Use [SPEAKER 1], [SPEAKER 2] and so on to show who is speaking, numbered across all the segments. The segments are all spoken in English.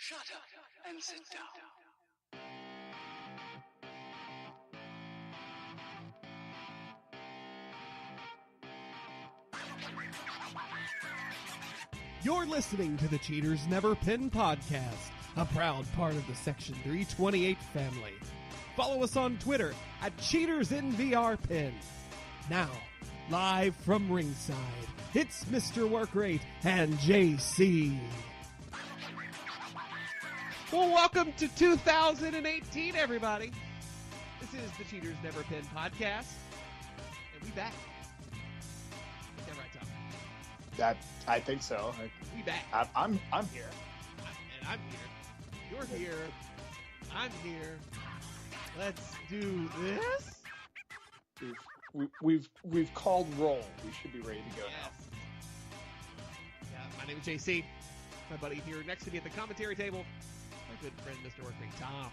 [SPEAKER 1] Shut up and sit down.
[SPEAKER 2] You're listening to the Cheaters Never Pin podcast, a proud part of the Section 328 family. Follow us on Twitter at CheatersInVRPin. Now, live from ringside, it's Mr. Workrate and JC. Well, welcome to 2018, everybody. This is the Cheaters Never Pin podcast, and we back. Is that right, Tom?
[SPEAKER 3] I think so.
[SPEAKER 2] We back.
[SPEAKER 3] I'm here.
[SPEAKER 2] And I'm here. You're here. I'm here. Let's do this.
[SPEAKER 3] We've called roll. We should be ready to go now.
[SPEAKER 2] Yeah, my name is JC. My buddy here next to me at the commentary table, my good friend, Mr. Workman Tom.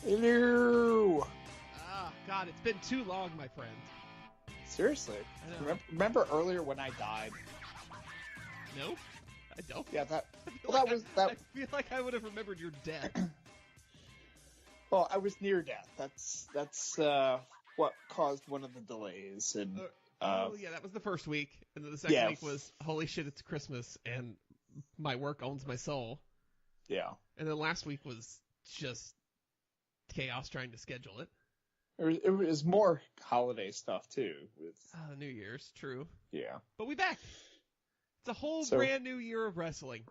[SPEAKER 3] Hello.
[SPEAKER 2] God, it's been too long, my friend.
[SPEAKER 3] Seriously. Remember earlier when I died?
[SPEAKER 2] No, I don't.
[SPEAKER 3] Yeah, I
[SPEAKER 2] feel like I would have remembered your death.
[SPEAKER 3] Well, I was near death. That's what caused one of the delays. And
[SPEAKER 2] yeah, that was the first week, and then the second week was holy shit, it's Christmas, and my work owns my soul.
[SPEAKER 3] Yeah.
[SPEAKER 2] And then last week was just chaos trying to schedule it.
[SPEAKER 3] It was more holiday stuff too. With
[SPEAKER 2] New Year's, true.
[SPEAKER 3] Yeah.
[SPEAKER 2] But we back. It's a whole brand new year of wrestling.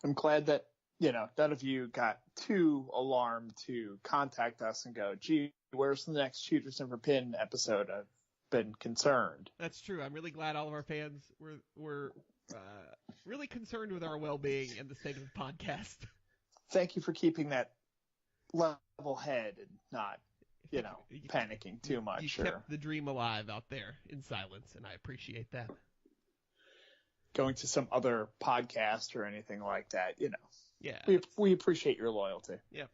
[SPEAKER 3] I'm glad that, none of you got too alarmed to contact us and go, gee, where's the next Cheaters Never Pin episode? I've been concerned.
[SPEAKER 2] That's true. I'm really glad all of our fans were really concerned with our well-being and the state of the podcast.
[SPEAKER 3] Thank you for keeping that level head and not, panicking too much.
[SPEAKER 2] You kept the dream alive out there in silence, and I appreciate that.
[SPEAKER 3] Going to some other podcast or anything like that,
[SPEAKER 2] Yeah.
[SPEAKER 3] We appreciate your loyalty.
[SPEAKER 2] Yep.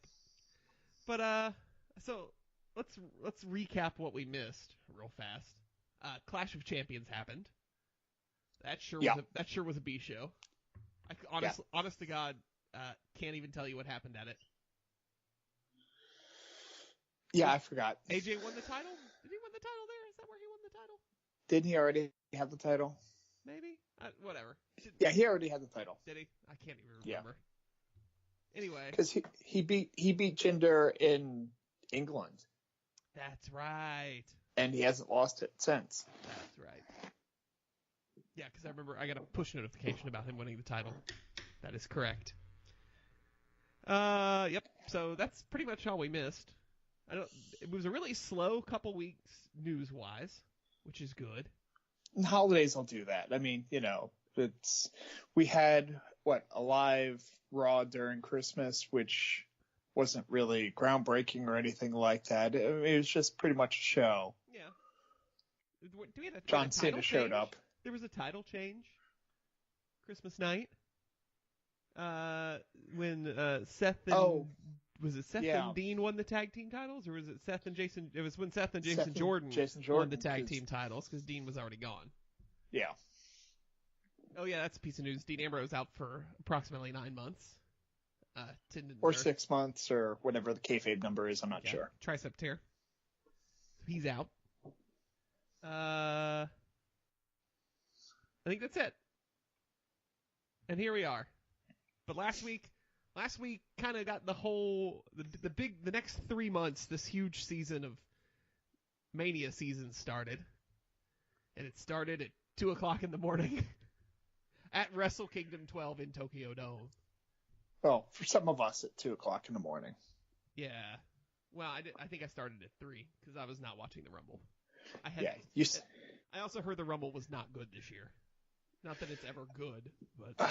[SPEAKER 2] But so let's recap what we missed real fast. Clash of Champions happened. That sure was a B show. Honest to God, can't even tell you what happened at it.
[SPEAKER 3] Yeah, I forgot.
[SPEAKER 2] AJ won the title? Did he win the title there? Is that where he won the title?
[SPEAKER 3] Didn't he already have the title?
[SPEAKER 2] Maybe. Whatever.
[SPEAKER 3] Yeah, he already had the title.
[SPEAKER 2] Did he? I can't even remember. Yeah. Anyway.
[SPEAKER 3] Because he beat Jinder in England.
[SPEAKER 2] That's right.
[SPEAKER 3] And he hasn't lost it since.
[SPEAKER 2] That's right. Yeah, because I remember I got a push notification about him winning the title. That is correct. Yep. So that's pretty much all we missed. It was a really slow couple weeks news-wise, which is good.
[SPEAKER 3] And holidays will do that. I mean, we had a live Raw during Christmas, which wasn't really groundbreaking or anything like that. It was just pretty much a show.
[SPEAKER 2] Yeah. Do we have
[SPEAKER 3] John Cena showed up.
[SPEAKER 2] There was a title change Christmas night. When Seth and was it Seth and Dean won the tag team titles, or was it Seth and Jason? It was when Seth and Jason Jordan won the tag team titles because Dean was already gone.
[SPEAKER 3] Yeah.
[SPEAKER 2] Oh yeah, that's a piece of news. Dean Ambrose out for approximately 9 months.
[SPEAKER 3] Or 6 months, or whatever the kayfabe number is. I'm not sure.
[SPEAKER 2] Tricep tear. So he's out. I think that's it. And here we are. But last week kind of got the next 3 months, this huge season of Mania season started. And it started at 2 o'clock in the morning at Wrestle Kingdom 12 in Tokyo Dome.
[SPEAKER 3] Well, for some of us at 2 o'clock in the morning.
[SPEAKER 2] Yeah. Well, I think I started at 3 because I was not watching the Rumble. I also heard the Rumble was not good this year. Not that it's ever good, but...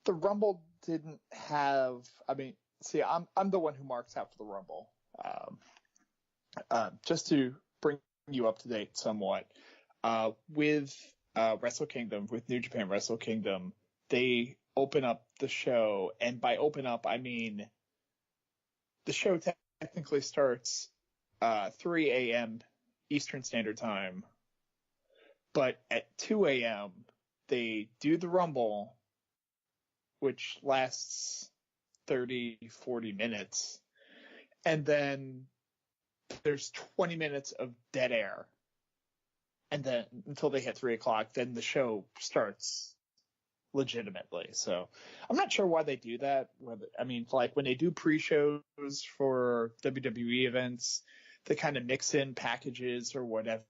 [SPEAKER 3] The Rumble didn't have... I mean, see, I'm the one who marks out for the Rumble. Just to bring you up to date somewhat, with Wrestle Kingdom, with New Japan Wrestle Kingdom, they open up the show, and by open up, I mean the show technically starts 3 a.m. Eastern Standard Time, but at 2 a.m. they do the Rumble, which lasts 30, 40 minutes. And then there's 20 minutes of dead air. And then until they hit 3 o'clock, then the show starts legitimately. So I'm not sure why they do that. I mean, like when they do pre-shows for WWE events, they kind of mix in packages or whatever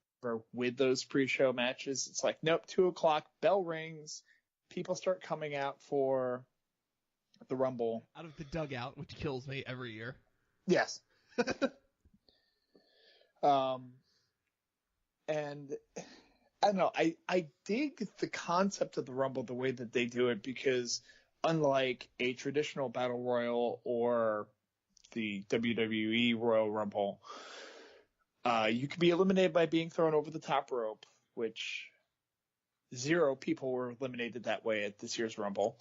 [SPEAKER 3] with those pre-show matches. It's like, nope, 2 o'clock, bell rings, people start coming out for the Rumble.
[SPEAKER 2] Out of the dugout, which kills me every year.
[SPEAKER 3] Yes. And I don't know, I dig the concept of the Rumble the way that they do it, because unlike a traditional Battle Royal or the WWE Royal Rumble, you can be eliminated by being thrown over the top rope, which 0 people were eliminated that way at this year's Rumble.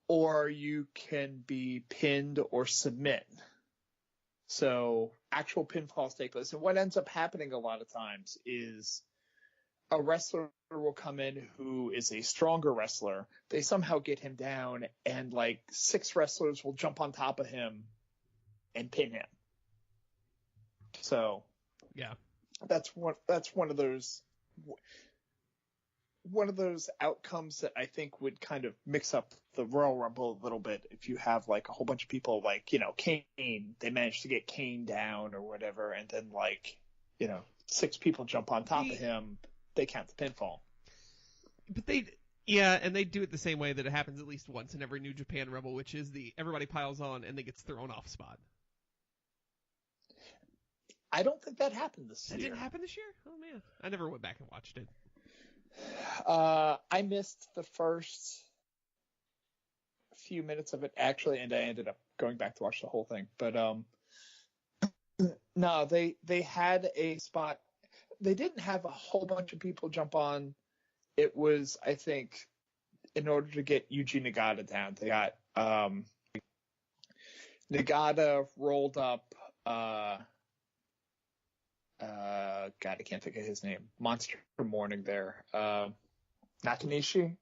[SPEAKER 3] Or you can be pinned or submit. So actual pinfalls take place. And what ends up happening a lot of times is a wrestler will come in who is a stronger wrestler. They somehow get him down, and like 6 wrestlers will jump on top of him and pin him. So
[SPEAKER 2] yeah,
[SPEAKER 3] that's one of those outcomes that I think would kind of mix up the Royal Rumble a little bit. If you have like a whole bunch of people like, Kane, they managed to get Kane down or whatever, and then like, 6 people jump on top of him, they count the pinfall.
[SPEAKER 2] But and they do it the same way that it happens at least once in every New Japan Rumble, which is everybody piles on and they gets thrown off spot.
[SPEAKER 3] I don't think that happened this year.
[SPEAKER 2] That didn't happen this year? Oh man, I never went back and watched it.
[SPEAKER 3] I missed the first few minutes of it actually, and I ended up going back to watch the whole thing. But no, they had a spot. They didn't have a whole bunch of people jump on. It was, I think, in order to get Yuji Nagata down, they got Nagata rolled up. God, I can't think of his name. Monster Morning there. Nakanishi,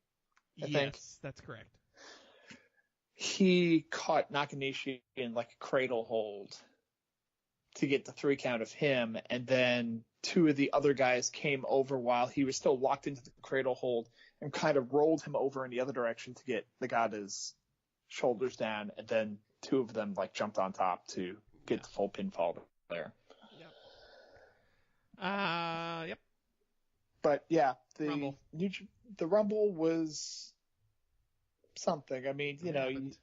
[SPEAKER 3] I think.
[SPEAKER 2] Yes, that's correct.
[SPEAKER 3] He caught Nakanishi in like a cradle hold to get the 3 count of him, and then 2 of the other guys came over while he was still locked into the cradle hold and kind of rolled him over in the other direction to get Nagata's shoulders down, and then 2 of them like jumped on top to get the full pinfall there.
[SPEAKER 2] Yep.
[SPEAKER 3] But yeah,
[SPEAKER 2] Rumble.
[SPEAKER 3] The Rumble was something. I mean,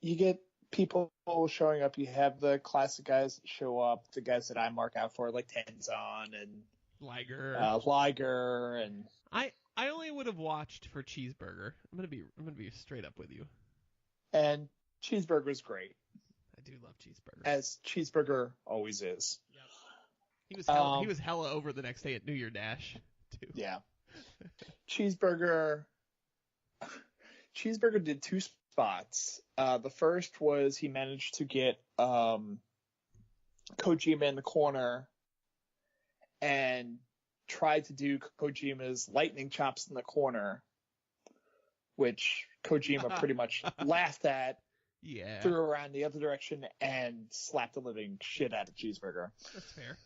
[SPEAKER 3] you get people showing up. You have the classic guys that show up, the guys that I mark out for, like Tenzan and Liger, and
[SPEAKER 2] I only would have watched for Cheeseburger. I'm gonna be straight up with you.
[SPEAKER 3] And Cheeseburger's great.
[SPEAKER 2] I do love Cheeseburger,
[SPEAKER 3] as Cheeseburger always is.
[SPEAKER 2] Yep. He was hella over the next day at New Year Dash too.
[SPEAKER 3] Yeah. Cheeseburger did 2 spots. The first was he managed to get Kojima in the corner and tried to do Kojima's lightning chops in the corner, which Kojima pretty much laughed at, threw around the other direction, and slapped the living shit out of Cheeseburger.
[SPEAKER 2] That's fair.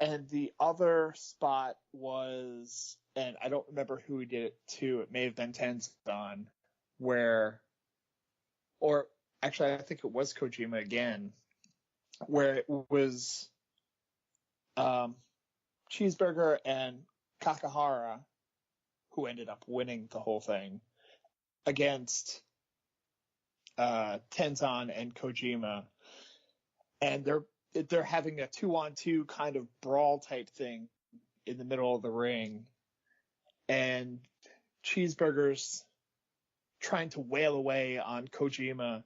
[SPEAKER 3] And the other spot was, and I don't remember who he did it to, it may have been Tenzan, or actually I think it was Kojima again, where it was Cheeseburger and Kakahara, who ended up winning the whole thing, against Tenzan and Kojima, and they're having a 2-on-2 kind of brawl type thing in the middle of the ring, and Cheeseburger's trying to wail away on Kojima,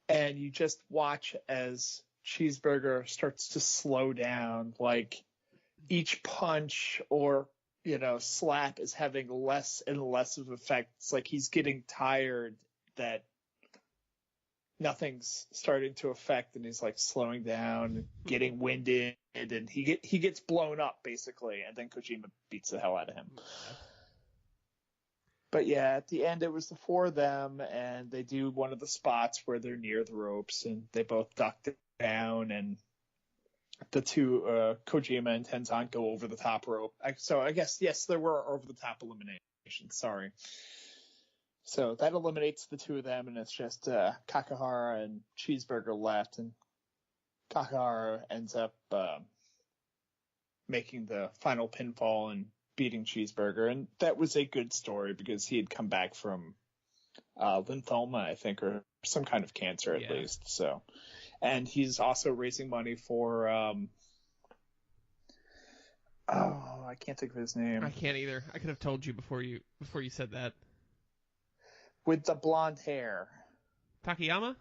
[SPEAKER 3] and you just watch as Cheeseburger starts to slow down, like each punch or slap is having less and less of effect. It's like he's getting tired that nothing's starting to affect, and he's like slowing down, getting winded, and he gets blown up basically, and then Kojima beats the hell out of him. But yeah, at the end it was the four of them, and they do one of the spots where they're near the ropes, and they both duck down, and the two Kojima and Tenzan go over the top rope. So I guess yes, there were over the top eliminations. Sorry. So that eliminates the two of them, and it's just Kakahara and Cheeseburger left, and Kakahara ends up making the final pinfall and beating Cheeseburger, and that was a good story because he had come back from lymphoma, I think, or some kind of cancer at least. So, and he's also raising money for I can't think of his name.
[SPEAKER 2] I can't either. I could have told you before you said that.
[SPEAKER 3] With the blonde hair.
[SPEAKER 2] Takayama?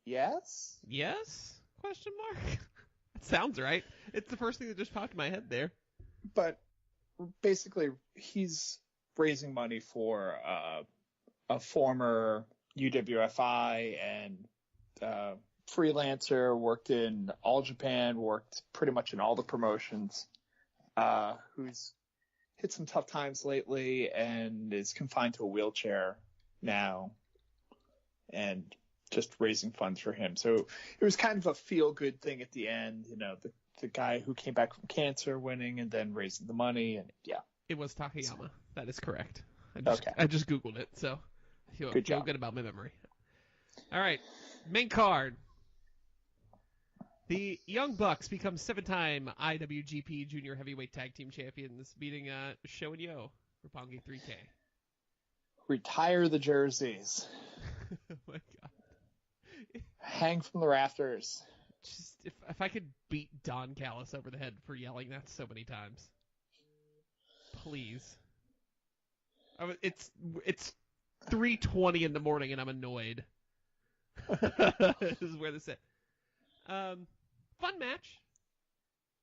[SPEAKER 3] Yes?
[SPEAKER 2] Yes? Question mark? That sounds right. It's the first thing that just popped in my head there.
[SPEAKER 3] But basically, he's raising money for a former UWFI and freelancer, worked in All Japan, worked pretty much in all the promotions, who's hit some tough times lately and is confined to a wheelchair now, and just raising funds for him. So it was kind of a feel-good thing at the end, the guy who came back from cancer winning and then raising the money, and yeah.
[SPEAKER 2] It was Takayama. That is correct.
[SPEAKER 3] Okay.
[SPEAKER 2] I just Googled it, so I feel good about my memory. All right, main card. The Young Bucks become 7-time IWGP Junior Heavyweight Tag Team Champions, beating Sho and Yo, Roppongi 3K.
[SPEAKER 3] Retire the jerseys.
[SPEAKER 2] Oh my god.
[SPEAKER 3] Hang from the rafters.
[SPEAKER 2] Just if I could beat Don Callis over the head for yelling that so many times. Please. It's 3:20 in the morning and I'm annoyed. This is where this is. Fun match.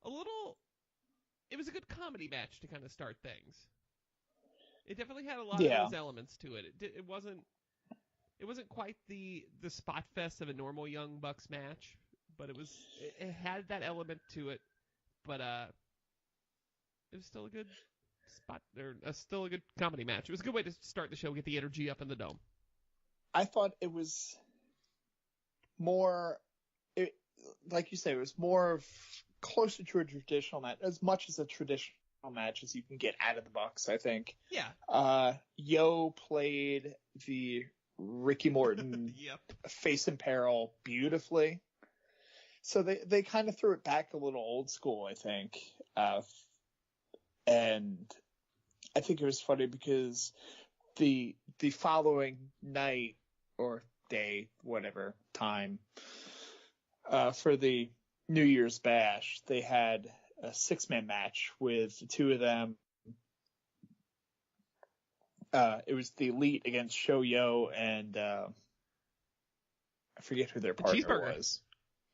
[SPEAKER 2] It was a good comedy match to kind of start things. It definitely had a lot of those elements to it. It wasn't quite the spot fest of a normal Young Bucks match, but it had that element to it. But it was still a good still a good comedy match. It was a good way to start the show, get the energy up in the dome.
[SPEAKER 3] I thought it was more, like you say, it was more of closer to a traditional match, as much as a traditional match as you can get out of the Bucks, I think.
[SPEAKER 2] Yeah.
[SPEAKER 3] Yo played the Ricky Morton
[SPEAKER 2] yep.
[SPEAKER 3] face and peril beautifully. So they kind of threw it back a little old school, I think. And I think it was funny because the following night or day, whatever time, for the New Year's Bash, they had a 6-man match with the two of them. It was the Elite against Shoyo and I forget who their partner was.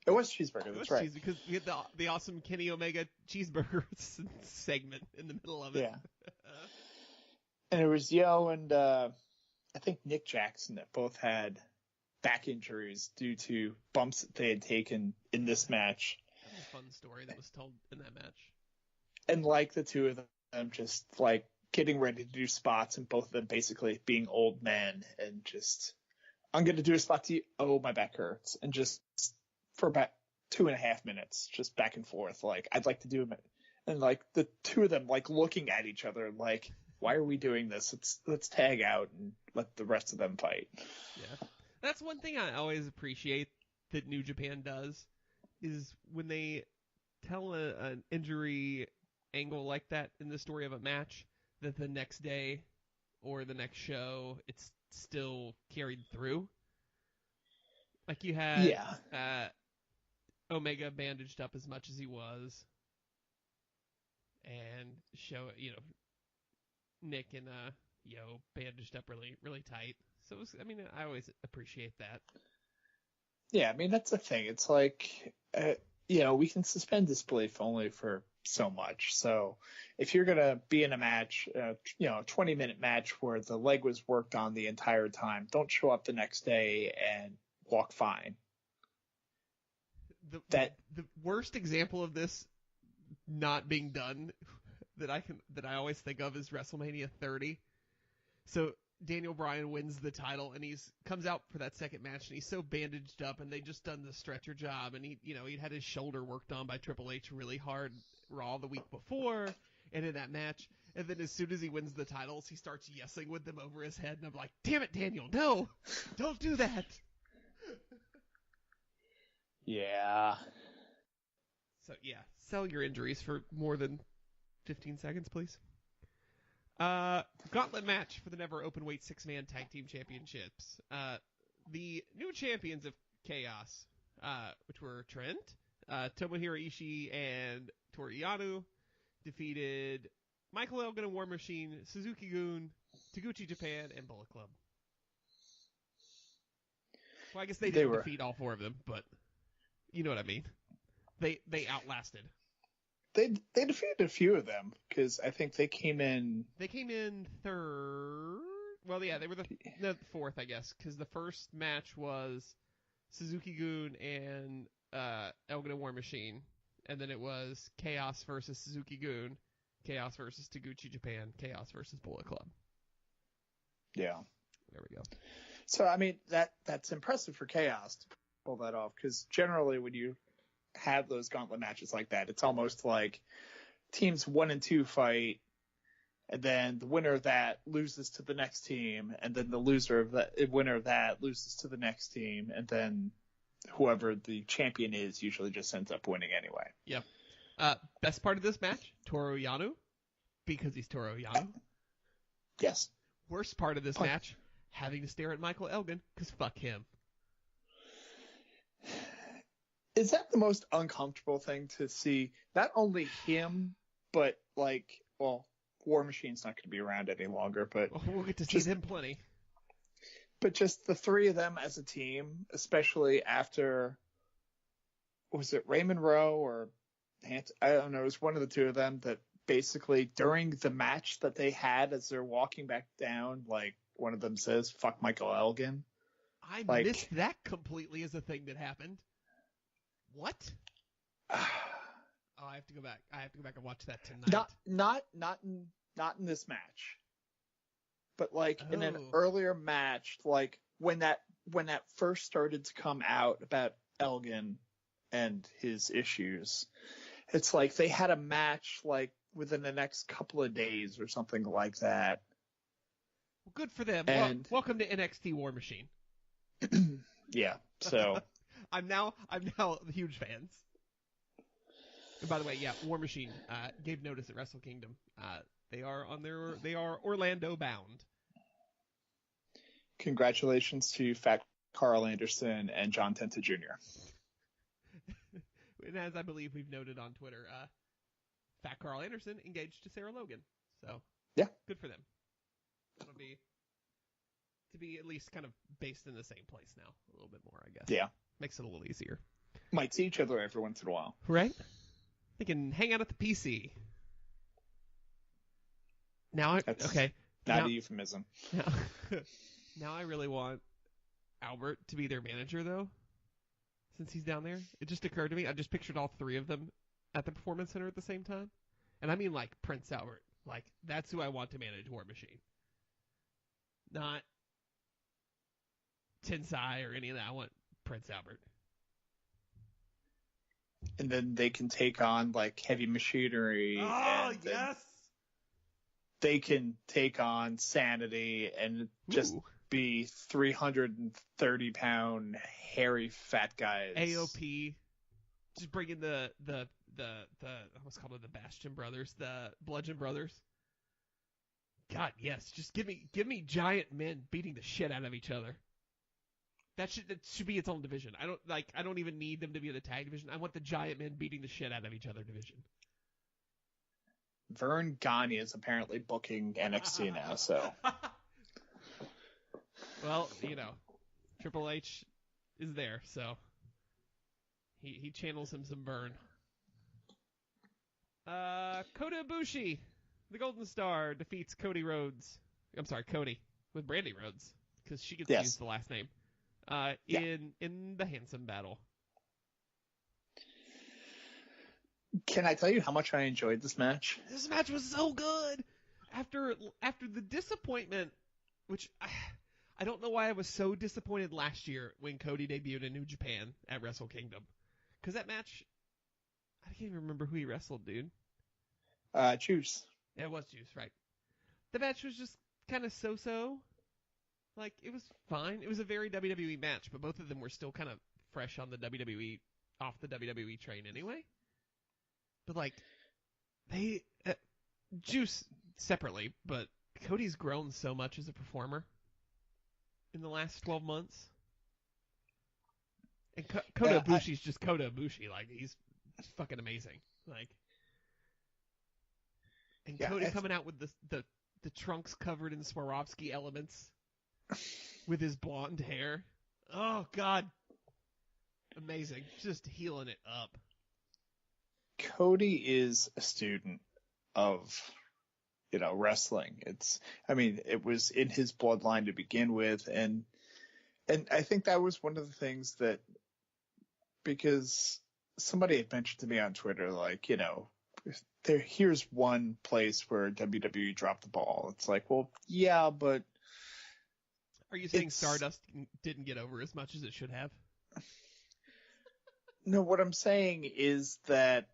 [SPEAKER 3] It was Cheeseburger, that's right.
[SPEAKER 2] Because we had the awesome Kenny Omega Cheeseburger segment in the middle of it.
[SPEAKER 3] Yeah. And it was Yo and I think Nick Jackson that both had back injuries due to bumps that they had taken in this match.
[SPEAKER 2] That was a fun story that was told in that match. And
[SPEAKER 3] like the two of them just like getting ready to do spots and both of them basically being old men and just, I'm going to do a spot to you. Oh, my back hurts. And just for about 2.5 minutes, just back and forth. Like, I'd like to do it. And like the two of them like looking at each other like, why are we doing this? Let's tag out and let the rest of them fight.
[SPEAKER 2] Yeah. That's one thing I always appreciate that New Japan does is when they tell an injury angle like that in the story of a match, that the next day or the next show it's still carried through. Like you had Omega bandaged up as much as he was, and Nick and Yo bandaged up really, really tight. So I always appreciate that.
[SPEAKER 3] Yeah, I mean that's the thing. It's like we can suspend disbelief only for so much. So if you're gonna be in a match, a 20-minute match where the leg was worked on the entire time, don't show up the next day and walk fine.
[SPEAKER 2] The worst example of this not being done that I always think of is WrestleMania 30, So Daniel Bryan wins the title, and comes out for that second match, and he's so bandaged up, and they just done the stretcher job, and he'd had his shoulder worked on by Triple H really hard Raw the week before, and in that match, and then as soon as he wins the titles, he starts yesing with them over his head, and I'm like, damn it, Daniel, no, don't do that.
[SPEAKER 3] Yeah.
[SPEAKER 2] So yeah, sell your injuries for more than 15 seconds, please. Gauntlet match for the Never Openweight 6-man Tag Team Championships. The new champions of Chaos, which were Trent, Tomohiro Ishii, and Toru Yano, defeated Michael Elgin and War Machine, Suzuki-gun, Taguchi Japan, and Bullet Club. Well, I guess they didn't defeat all four of them, but you know what I mean. They outlasted.
[SPEAKER 3] They defeated a few of them because I think they came in.
[SPEAKER 2] They came in third. Well, yeah, they were the fourth, I guess, because the first match was Suzuki-gun and Elgin and War Machine, and then it was Chaos versus Suzuki-gun, Chaos versus Taguchi Japan, Chaos versus Bullet Club.
[SPEAKER 3] Yeah.
[SPEAKER 2] There we go.
[SPEAKER 3] So I mean that's impressive for Chaos to pull that off because generally when you have those gauntlet matches like that, it's almost like teams 1 and 2 fight, and then the winner of that loses to the next team, and then the winner of that loses to the next team, and then whoever the champion is usually just ends up winning anyway.
[SPEAKER 2] Yep. Best part of this match, Toru Yano, because he's Toru Yano.
[SPEAKER 3] Yes.
[SPEAKER 2] Worst part of this match, having to stare at Michael Elgin, because fuck him.
[SPEAKER 3] Is that the most uncomfortable thing to see? Not only him, but War Machine's not going to be around any longer, but
[SPEAKER 2] we'll get to see them plenty.
[SPEAKER 3] But just the three of them as a team, especially after, was it Raymond Rowe or I don't know, it was one of the two of them that basically during the match that they had as they're walking back down, like one of them says, "Fuck Michael Elgin."
[SPEAKER 2] I missed that completely as a thing that happened. What? Oh, I have to go back. I have to go back and watch that tonight.
[SPEAKER 3] Not in this match, but in an earlier match, like when that first started to come out about Elgin and his issues, it's like they had a match like within the next couple of days or something like that.
[SPEAKER 2] Well, good for them.
[SPEAKER 3] And
[SPEAKER 2] welcome to NXT War Machine.
[SPEAKER 3] Yeah. So.
[SPEAKER 2] I'm now huge fans. And by the way, yeah, War Machine gave notice at Wrestle Kingdom. They are Orlando bound.
[SPEAKER 3] Congratulations to Fat Carl Anderson and John Tenta Jr.
[SPEAKER 2] And as I believe we've noted on Twitter, Fat Carl Anderson engaged to Sarah Logan. So
[SPEAKER 3] yeah,
[SPEAKER 2] good for them. That'll be to be at least kind of based in the same place now, a little bit more, I guess.
[SPEAKER 3] Yeah.
[SPEAKER 2] Makes it a little easier.
[SPEAKER 3] Might see each other every once in a while.
[SPEAKER 2] Right? They can hang out at the PC.
[SPEAKER 3] That's
[SPEAKER 2] okay.
[SPEAKER 3] Not a euphemism.
[SPEAKER 2] Now I really want Albert to be their manager, though, since he's down there. It just occurred to me. I just pictured all three of them at the Performance Center at the same time. And I mean like Prince Albert. Like, that's who I want to manage War Machine. Not Tensai or any of that. I want Prince Albert.
[SPEAKER 3] And then they can take on like Heavy Machinery.
[SPEAKER 2] Oh, yes!
[SPEAKER 3] They can take on Sanity and just be 330-pound hairy fat guys.
[SPEAKER 2] AOP. Just bring in the what's called the Bastion Brothers, the Bludgeon Brothers. God, yes. Just give me giant men beating the shit out of each other. That should be its own division. I don't even need them to be in the tag division. I want the giant men beating the shit out of each other division.
[SPEAKER 3] Vern Gagne is apparently booking NXT now, so.
[SPEAKER 2] Well, Triple H is there, so he channels him some Vern. Kota Ibushi, the Golden Star, defeats Cody Rhodes. I'm sorry, Cody, with Brandy Rhodes, because she gets to use the last name. In the Handsome Battle.
[SPEAKER 3] Can I tell you how much I enjoyed this match?
[SPEAKER 2] This match was so good. After the disappointment which I don't know why I was so disappointed last year when Cody debuted in New Japan at Wrestle Kingdom. Because that match, I can't even remember who he wrestled, dude.
[SPEAKER 3] Juice.
[SPEAKER 2] Yeah, it was Juice, right. The match was just kind of so-so. Like, it was fine. It was a very WWE match, but both of them were still kind of fresh on the WWE, off the WWE train anyway. But, like, Juice separately, but Cody's grown so much as a performer in the last 12 months. And Kota Ibushi's just Kota Ibushi. Like, he's fucking amazing. Like, and Cody coming out with the trunks covered in Swarovski elements with his blonde hair. Oh, God. Amazing. Just healing it up.
[SPEAKER 3] Cody is a student of, wrestling. It was in his bloodline to begin with. And I think that was one of the things that, because somebody had mentioned to me on Twitter, like, here's one place where WWE dropped the ball. It's like, well, yeah, but.
[SPEAKER 2] Are you saying Stardust didn't get over as much as it should have?
[SPEAKER 3] No, what I'm saying is that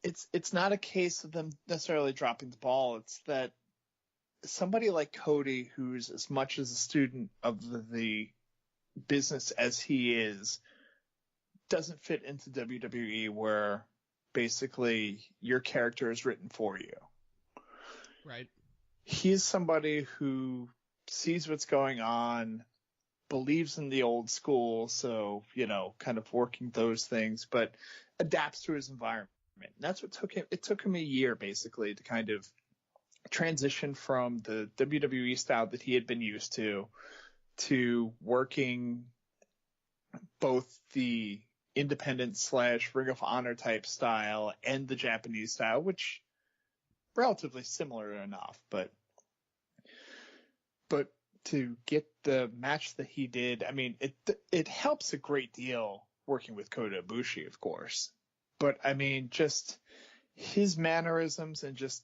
[SPEAKER 3] it's not a case of them necessarily dropping the ball. It's that somebody like Cody, who's as much as a student of the business as he is, doesn't fit into WWE, where basically your character is written for you.
[SPEAKER 2] Right.
[SPEAKER 3] He's somebody who sees what's going on, believes in the old school, so, kind of working those things, but adapts to his environment. And that's what took him. It took him a year, basically, to kind of transition from the WWE style that he had been used to working both the independent / Ring of Honor type style and the Japanese style, which relatively similar enough, but to get the match that he did, I mean, it helps a great deal working with Kota Ibushi, of course. But, I mean, just his mannerisms and just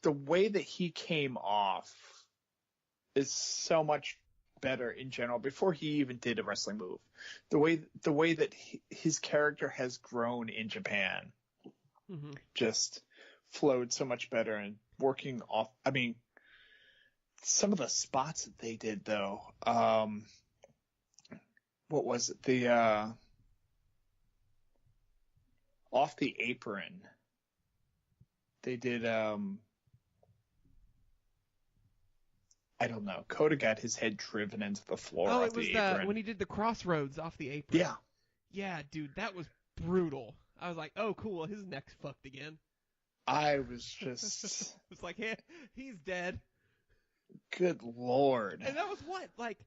[SPEAKER 3] the way that he came off is so much better in general before he even did a wrestling move. The way that his character has grown in Japan just flowed so much better, and working off, I mean, some of the spots that they did, though, what was it? The off the apron, they did, I don't know. Kota got his head driven into the floor off the apron. Oh, it was
[SPEAKER 2] when he did the crossroads off the apron.
[SPEAKER 3] Yeah.
[SPEAKER 2] Yeah, dude, that was brutal. I was like, oh, cool, his neck's fucked again.
[SPEAKER 3] I was just...
[SPEAKER 2] It's like, hey, he's dead.
[SPEAKER 3] Good Lord.
[SPEAKER 2] And that was what? Like,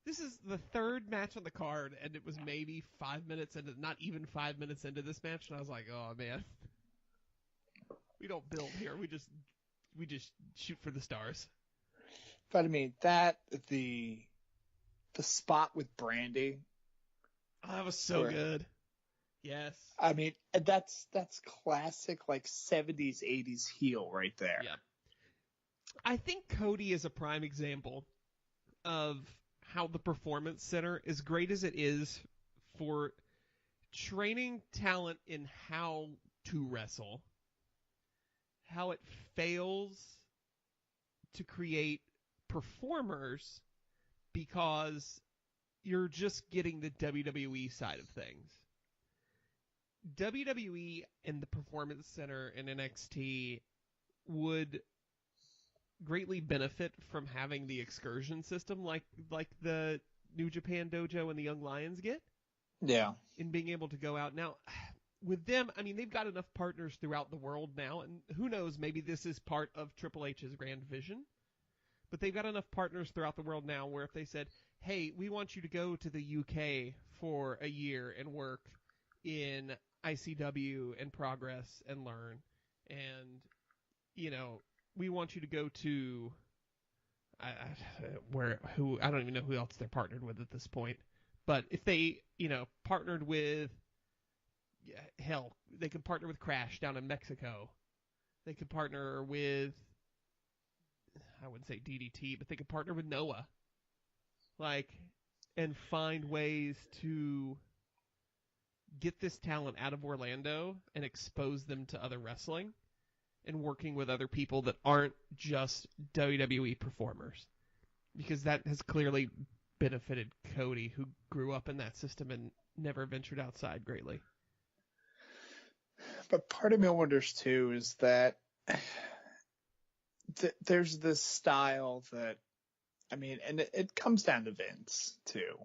[SPEAKER 2] this is the third match on the card, and it was maybe 5 minutes into, not even 5 minutes into this match, and I was like, oh, man. We don't build here. We just shoot for the stars.
[SPEAKER 3] But I mean, the spot with Brandy.
[SPEAKER 2] Oh, that was so good. Yes.
[SPEAKER 3] I mean, that's classic, like, 70s, 80s heel right there.
[SPEAKER 2] Yeah. I think Cody is a prime example of how the Performance Center, as great as it is for training talent in how to wrestle, how it fails to create performers because you're just getting the WWE side of things. WWE and the Performance Center and NXT would greatly benefit from having the excursion system like the New Japan Dojo and the Young Lions get.
[SPEAKER 3] Yeah.
[SPEAKER 2] In being able to go out. Now, with them, I mean, they've got enough partners throughout the world now, and who knows, maybe this is part of Triple H's grand vision. But they've got enough partners throughout the world now where if they said, hey, we want you to go to the UK for a year and work in ICW and Progress and learn, and, we want you to go to I don't even know who else they're partnered with at this point. But if they, partnered with, hell, they could partner with Crash down in Mexico. They could partner with, I wouldn't say DDT, but they could partner with Noah, and find ways to get this talent out of Orlando and expose them to other wrestling, and working with other people that aren't just WWE performers, because that has clearly benefited Cody, who grew up in that system and never ventured outside greatly.
[SPEAKER 3] But part of me wonders too is that there's this style that, I mean, and it comes down to Vince too.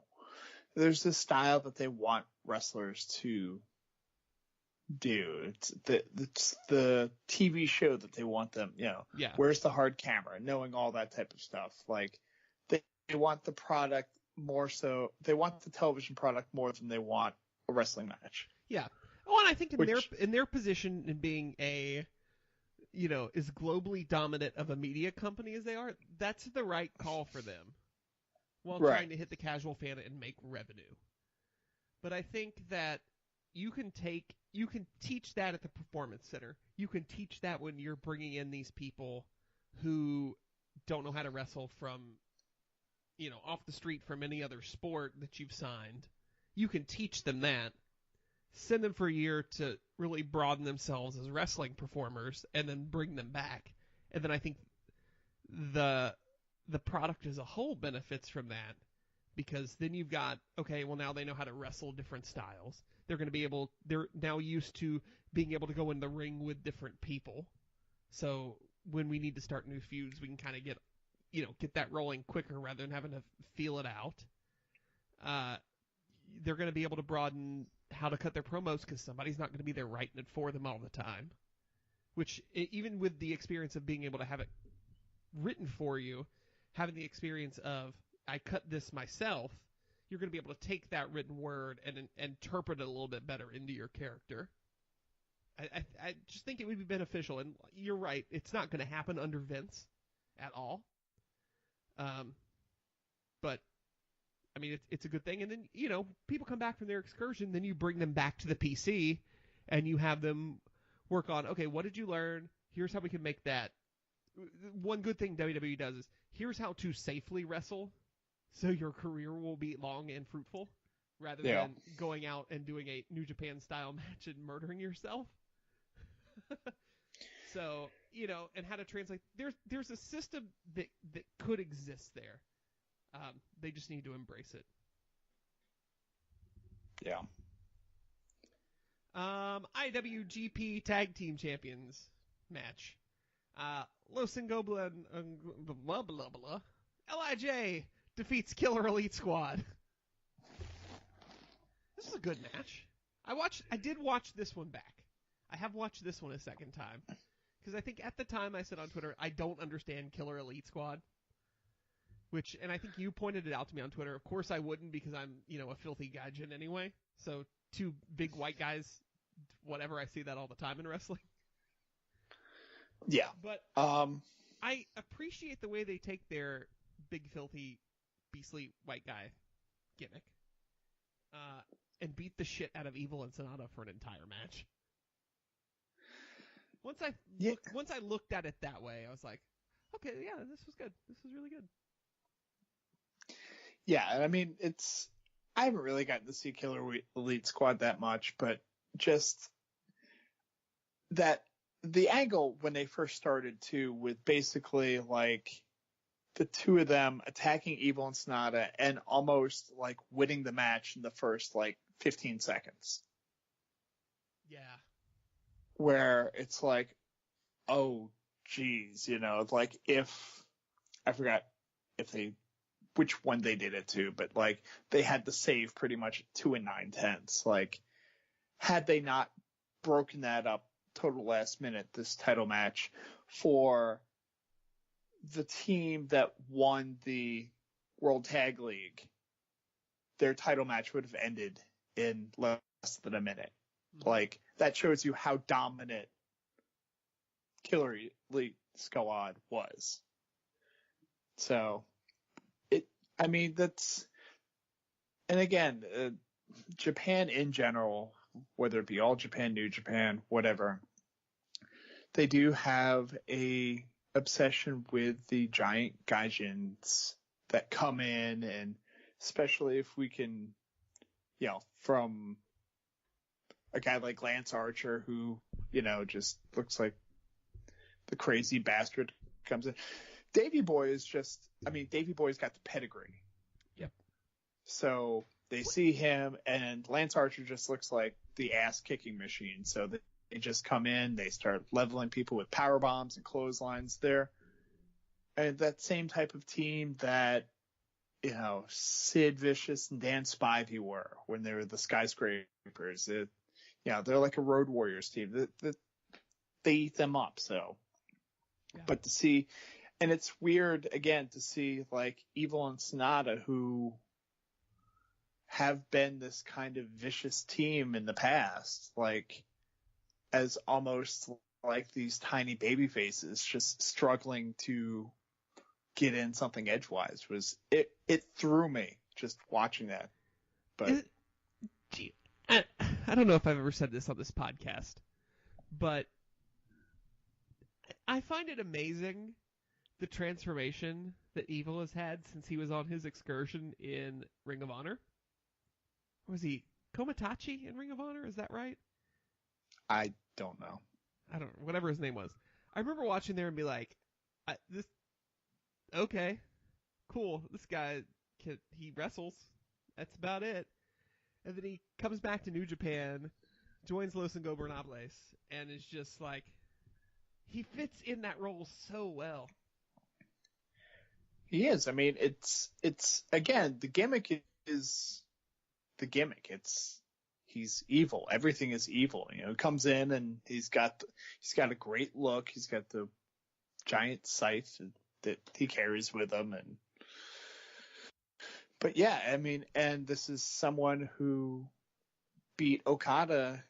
[SPEAKER 3] There's this style that they want wrestlers to do. It's the TV show that they want them,
[SPEAKER 2] Yeah.
[SPEAKER 3] Where's the hard camera, knowing all that type of stuff. Like, they want the product more so, they want the television product more than they want a wrestling match.
[SPEAKER 2] Yeah. Oh, and I think in their position in being as globally dominant of a media company as they are, that's the right call for them, while trying to hit the casual fan and make revenue. But I think that you can teach that at the Performance Center. You can teach that when you're bringing in these people who don't know how to wrestle from, off the street from any other sport that you've signed. You can teach them that. Send them for a year to really broaden themselves as wrestling performers, and then bring them back. And then I think the product as a whole benefits from that, because then you've got, okay, well, now they know how to wrestle different styles. They're now used to being able to go in the ring with different people. So when we need to start new feuds, we can kind of get that rolling quicker rather than having to feel it out. They're going to be able to broaden how to cut their promos, because somebody's not going to be there writing it for them all the time. Which, even with the experience of being able to have it written for you, having the experience of, I cut this myself, you're going to be able to take that written word and interpret it a little bit better into your character. I just think it would be beneficial, and you're right, it's not going to happen under Vince at all. But I mean, it's a good thing. And then, people come back from their excursion, then you bring them back to the PC, and you have them work on, okay, what did you learn? Here's how we can make that. One good thing WWE does is, here's how to safely wrestle so your career will be long and fruitful, rather than going out and doing a New Japan style match and murdering yourself. So, and how to translate. There's a system that could exist there. They just need to embrace it.
[SPEAKER 3] Yeah.
[SPEAKER 2] IWGP Tag Team Champions match. Los Ingobla blah blah blah. LIJ defeats Killer Elite Squad. This is a good match. I did watch this one back. I have watched this one a second time, because I think at the time I said on Twitter, I don't understand Killer Elite Squad. And I think you pointed it out to me on Twitter. Of course I wouldn't, because I'm, a filthy gaijin anyway. So two big white guys, whatever, I see that all the time in wrestling.
[SPEAKER 3] Yeah.
[SPEAKER 2] But I appreciate the way they take their big, filthy, beastly white guy gimmick and beat the shit out of Evil and Sonata for an entire match. Once I looked at it that way, I was like, okay, yeah, this was good. This was really good.
[SPEAKER 3] Yeah, I mean, I haven't really gotten to see Killer Elite Squad that much, but just that the angle when they first started too, with basically like the two of them attacking Evil and Sonata and almost like winning the match in the first like 15 seconds.
[SPEAKER 2] Yeah.
[SPEAKER 3] Where it's like, oh, geez, like I forgot which one they did it to, but like they had to save pretty much 2 9/10. Like, had they not broken that up total last minute, this title match for the team that won the World Tag League, their title match would have ended in less than a minute. Mm-hmm. Like, that shows you how dominant Killer Elite Squad was. So, and again, Japan in general, whether it be All Japan, New Japan, whatever, they do have a obsession with the giant gaijins that come in, and especially if we can, from a guy like Lance Archer who, just looks like the crazy bastard comes in. Davey Boy's got the pedigree.
[SPEAKER 2] Yep.
[SPEAKER 3] So they see him, and Lance Archer just looks like the ass-kicking machine. So they just come in, they start leveling people with power bombs and clotheslines there. And that same type of team that, Sid Vicious and Dan Spivey were when they were the Skyscrapers. They're like a Road Warriors team. They eat them up, so. Yeah. But to see, and it's weird, again, to see, like, Evil and Sonata, who have been this kind of vicious team in the past, like, as almost like these tiny baby faces just struggling to get in something edgewise. It threw me just watching that. But
[SPEAKER 2] I don't know if I've ever said this on this podcast, but I find it amazing the transformation that Evil has had since he was on his excursion in Ring of Honor. Was he Komitachi in Ring of Honor? Is that right?
[SPEAKER 3] I don't know.
[SPEAKER 2] Whatever his name was. I remember watching there and be like, okay, cool. This guy, he wrestles. That's about it. And then he comes back to New Japan, joins Los Ingobernables, and is just like, he fits in that role so well.
[SPEAKER 3] He is. I mean, it's again, the gimmick is the gimmick. He's evil. Everything is evil. He comes in and he's got a great look. He's got the giant scythe that he carries with him, but yeah, I mean, and this is someone who beat Okada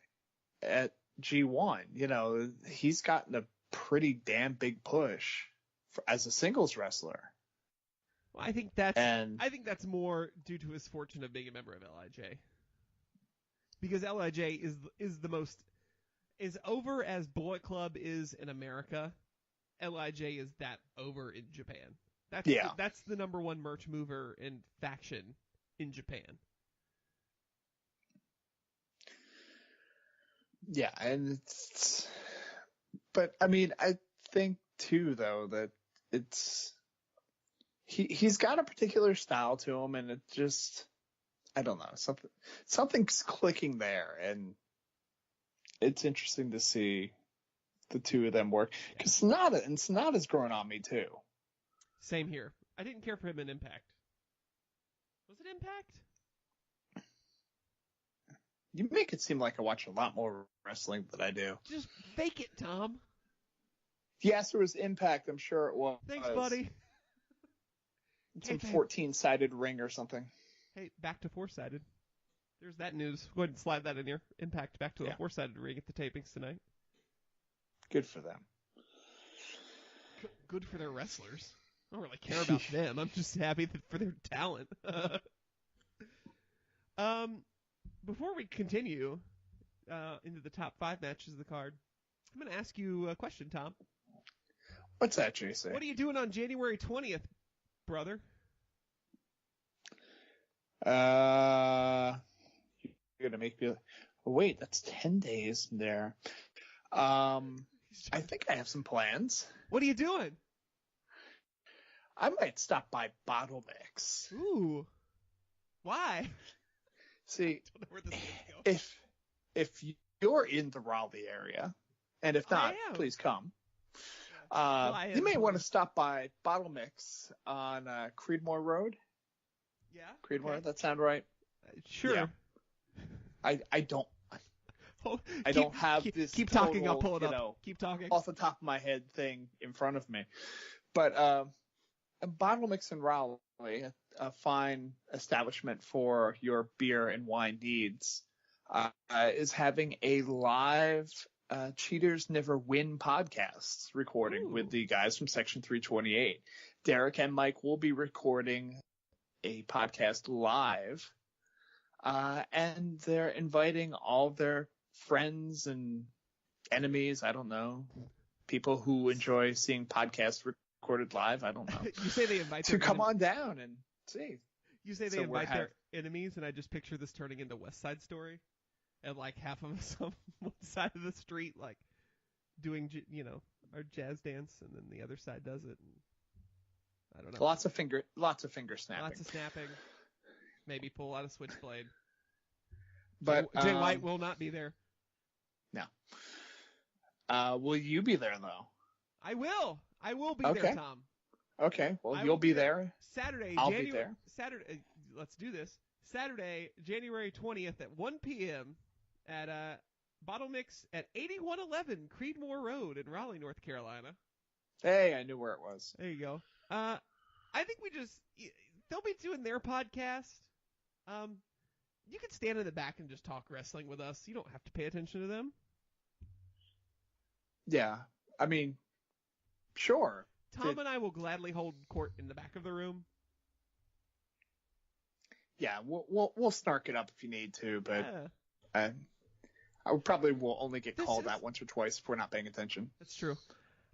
[SPEAKER 3] at G1. He's gotten a pretty damn big push as a singles wrestler.
[SPEAKER 2] Well, I think that's more due to his fortune of being a member of LIJ. Because LIJ is over as Bullet Club is in America. LIJ is that over in Japan. That's the number one merch mover and faction in Japan.
[SPEAKER 3] Yeah, and but I mean, I think too though that he's got a particular style to him, and it just, I don't know, something's clicking there, and it's interesting to see the two of them work, because Sonata's growing on me too.
[SPEAKER 2] Same here. I didn't care for him in Impact. Was it Impact?
[SPEAKER 3] You make it seem like I watch a lot more wrestling than I do.
[SPEAKER 2] Just fake it, Tom.
[SPEAKER 3] Yes, it was Impact. I'm sure it was.
[SPEAKER 2] Thanks, buddy.
[SPEAKER 3] Some 14-sided ring or something.
[SPEAKER 2] Hey, back to 4-sided. There's that news. Go ahead and slide that in here. Impact back to the 4-sided ring at the tapings tonight.
[SPEAKER 3] Good for them.
[SPEAKER 2] Good for their wrestlers. I don't really care about them. I'm just happy for their talent. Before we continue into the top 5 matches of the card, I'm going to ask you a question, Tom.
[SPEAKER 3] What's that, JC?
[SPEAKER 2] What are you doing on January 20th, brother?
[SPEAKER 3] You're going to make me... wait, that's 10 days there. I think I have some plans.
[SPEAKER 2] What are you doing?
[SPEAKER 3] I might stop by Bottle Mix.
[SPEAKER 2] Ooh. Why?
[SPEAKER 3] See, I don't know where this is going. If you're in the Raleigh area, and if not, please come. You may want to stop by Bottle Mix on Creedmoor Road.
[SPEAKER 2] Yeah.
[SPEAKER 3] Creedmoor,
[SPEAKER 2] okay.
[SPEAKER 3] That sound right?
[SPEAKER 2] Sure.
[SPEAKER 3] Yeah. I don't have this.
[SPEAKER 2] Keep
[SPEAKER 3] total,
[SPEAKER 2] talking. I'll pull it up. Keep talking.
[SPEAKER 3] Off the top of my head thing in front of me, but a Bottle Mix in Raleigh, a fine establishment for your beer and wine needs, is having a live Cheaters Never Win podcast recording with the guys from Section 328. Derek and Mike will be recording a podcast live, and they're inviting all their friends and enemies, I don't know, people who enjoy seeing podcasts recorded live, I don't know,
[SPEAKER 2] You say they invite
[SPEAKER 3] to
[SPEAKER 2] their
[SPEAKER 3] come on down and see.
[SPEAKER 2] You say they
[SPEAKER 3] So
[SPEAKER 2] invite their enemies, and I just picture this turning into West Side Story, and like half of us on one side of the street, like doing, our jazz dance, and then the other side does it. And I don't know.
[SPEAKER 3] Lots of finger snapping.
[SPEAKER 2] Lots of snapping. Maybe pull out a switchblade.
[SPEAKER 3] But
[SPEAKER 2] Jay White will not be there.
[SPEAKER 3] No. Will you be there though?
[SPEAKER 2] I will. I will be
[SPEAKER 3] Okay.
[SPEAKER 2] there, Tom.
[SPEAKER 3] Okay. Well,
[SPEAKER 2] I
[SPEAKER 3] you'll
[SPEAKER 2] will
[SPEAKER 3] be there.
[SPEAKER 2] Saturday.
[SPEAKER 3] I'll be there.
[SPEAKER 2] Saturday. Let's do this. Saturday, January 20th at 1 p.m. at Bottle Mix at 8111 Creedmoor Road in Raleigh, North Carolina.
[SPEAKER 3] Hey, I knew where it was.
[SPEAKER 2] There you go. I think they'll be doing their podcast. You can stand in the back and just talk wrestling with us. You don't have to pay attention to them.
[SPEAKER 3] Yeah. I mean, sure.
[SPEAKER 2] Tom and I will gladly hold court in the back of the room.
[SPEAKER 3] Yeah, we'll snark it up if you need to, but
[SPEAKER 2] Yeah.
[SPEAKER 3] I probably will only get called out once or twice if we're not paying attention.
[SPEAKER 2] That's true.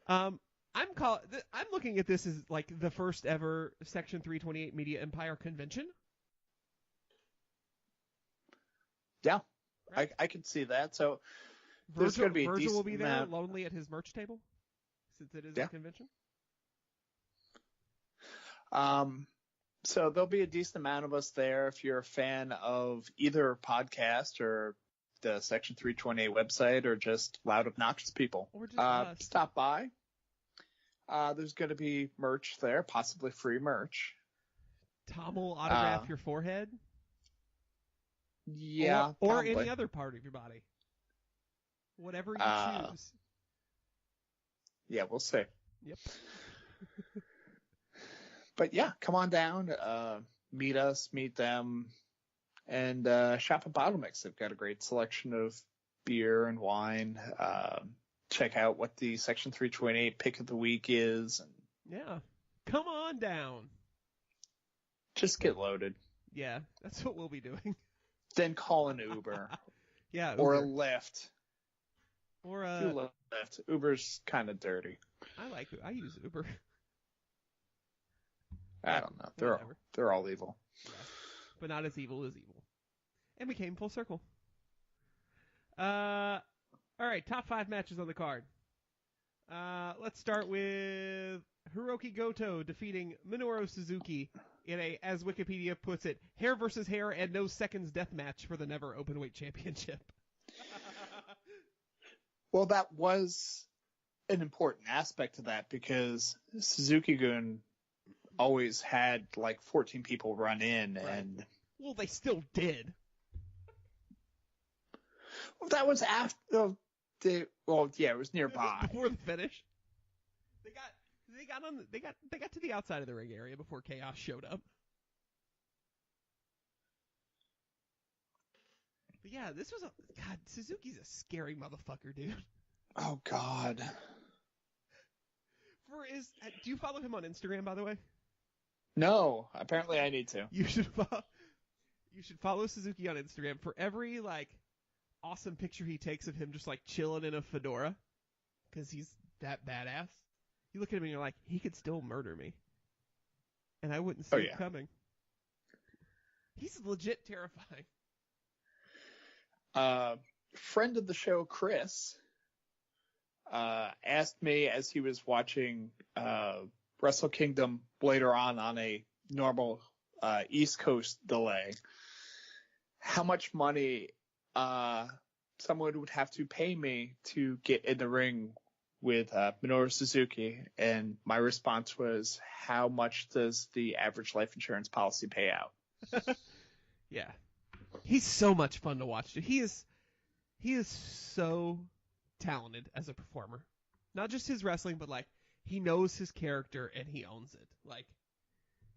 [SPEAKER 2] I'm looking at this as like the first ever Section 328 Media Empire convention.
[SPEAKER 3] Yeah,
[SPEAKER 2] Right.
[SPEAKER 3] I can see that. So there's going to be a
[SPEAKER 2] Virgil will be
[SPEAKER 3] decent
[SPEAKER 2] there,
[SPEAKER 3] amount.
[SPEAKER 2] lonely at his merch table, since it is a convention.
[SPEAKER 3] So there'll be a decent amount of us there. If you're a fan of either podcast or the Section 328 website or just loud, obnoxious people,
[SPEAKER 2] Or just us.
[SPEAKER 3] stop by. There's going to be merch there, possibly free merch.
[SPEAKER 2] Tom will autograph your forehead.
[SPEAKER 3] Yeah,
[SPEAKER 2] Or
[SPEAKER 3] probably.
[SPEAKER 2] any other part of your body. Whatever you choose.
[SPEAKER 3] Yeah, we'll see.
[SPEAKER 2] Yep.
[SPEAKER 3] But yeah, come on down, meet us, meet them, and shop at Bottle Mix. They've got a great selection of beer and wine. Check out what the Section 328 pick of the week is. And
[SPEAKER 2] Yeah. Come on down.
[SPEAKER 3] just get loaded.
[SPEAKER 2] Yeah, that's what we'll be doing.
[SPEAKER 3] Then call an Uber
[SPEAKER 2] Yeah.
[SPEAKER 3] or a
[SPEAKER 2] Uber.
[SPEAKER 3] Lyft.
[SPEAKER 2] Or
[SPEAKER 3] Do Lyft. Uber's kind of dirty.
[SPEAKER 2] I use Uber.
[SPEAKER 3] I don't know.
[SPEAKER 2] Whatever.
[SPEAKER 3] They're all evil.
[SPEAKER 2] Yes. But not as evil as evil. And we came full circle. All right, top 5 matches on the card. Let's start with Hiroki Goto defeating Minoru Suzuki in a, as Wikipedia puts it, hair versus hair and no seconds death match for the Never Openweight Championship.
[SPEAKER 3] Well, that was an important aspect of that because Suzuki-gun always had like 14 people run in,
[SPEAKER 2] Right.
[SPEAKER 3] and
[SPEAKER 2] Well, they still did.
[SPEAKER 3] that was after it was nearby.
[SPEAKER 2] Before the finish. They got to the outside of the ring area before Chaos showed up. But yeah, this was God, Suzuki's a scary motherfucker, dude.
[SPEAKER 3] Oh God.
[SPEAKER 2] Do you follow him on Instagram, by the way?
[SPEAKER 3] No, apparently I need to.
[SPEAKER 2] You should follow Suzuki on Instagram for every like awesome picture he takes of him just like chilling in a fedora, because he's that badass. You look at him and you're like, he could still murder me, and I wouldn't see it coming. He's legit terrifying.
[SPEAKER 3] Friend of the show, Chris, asked me as he was watching Wrestle Kingdom later on a normal East Coast delay, how much money someone would have to pay me to get in the ring with Minoru Suzuki, and my response was, how much does the average life insurance policy pay out?
[SPEAKER 2] Yeah. He's so much fun to watch. He is so talented as a performer. Not just his wrestling, but like he knows his character and he owns it. Like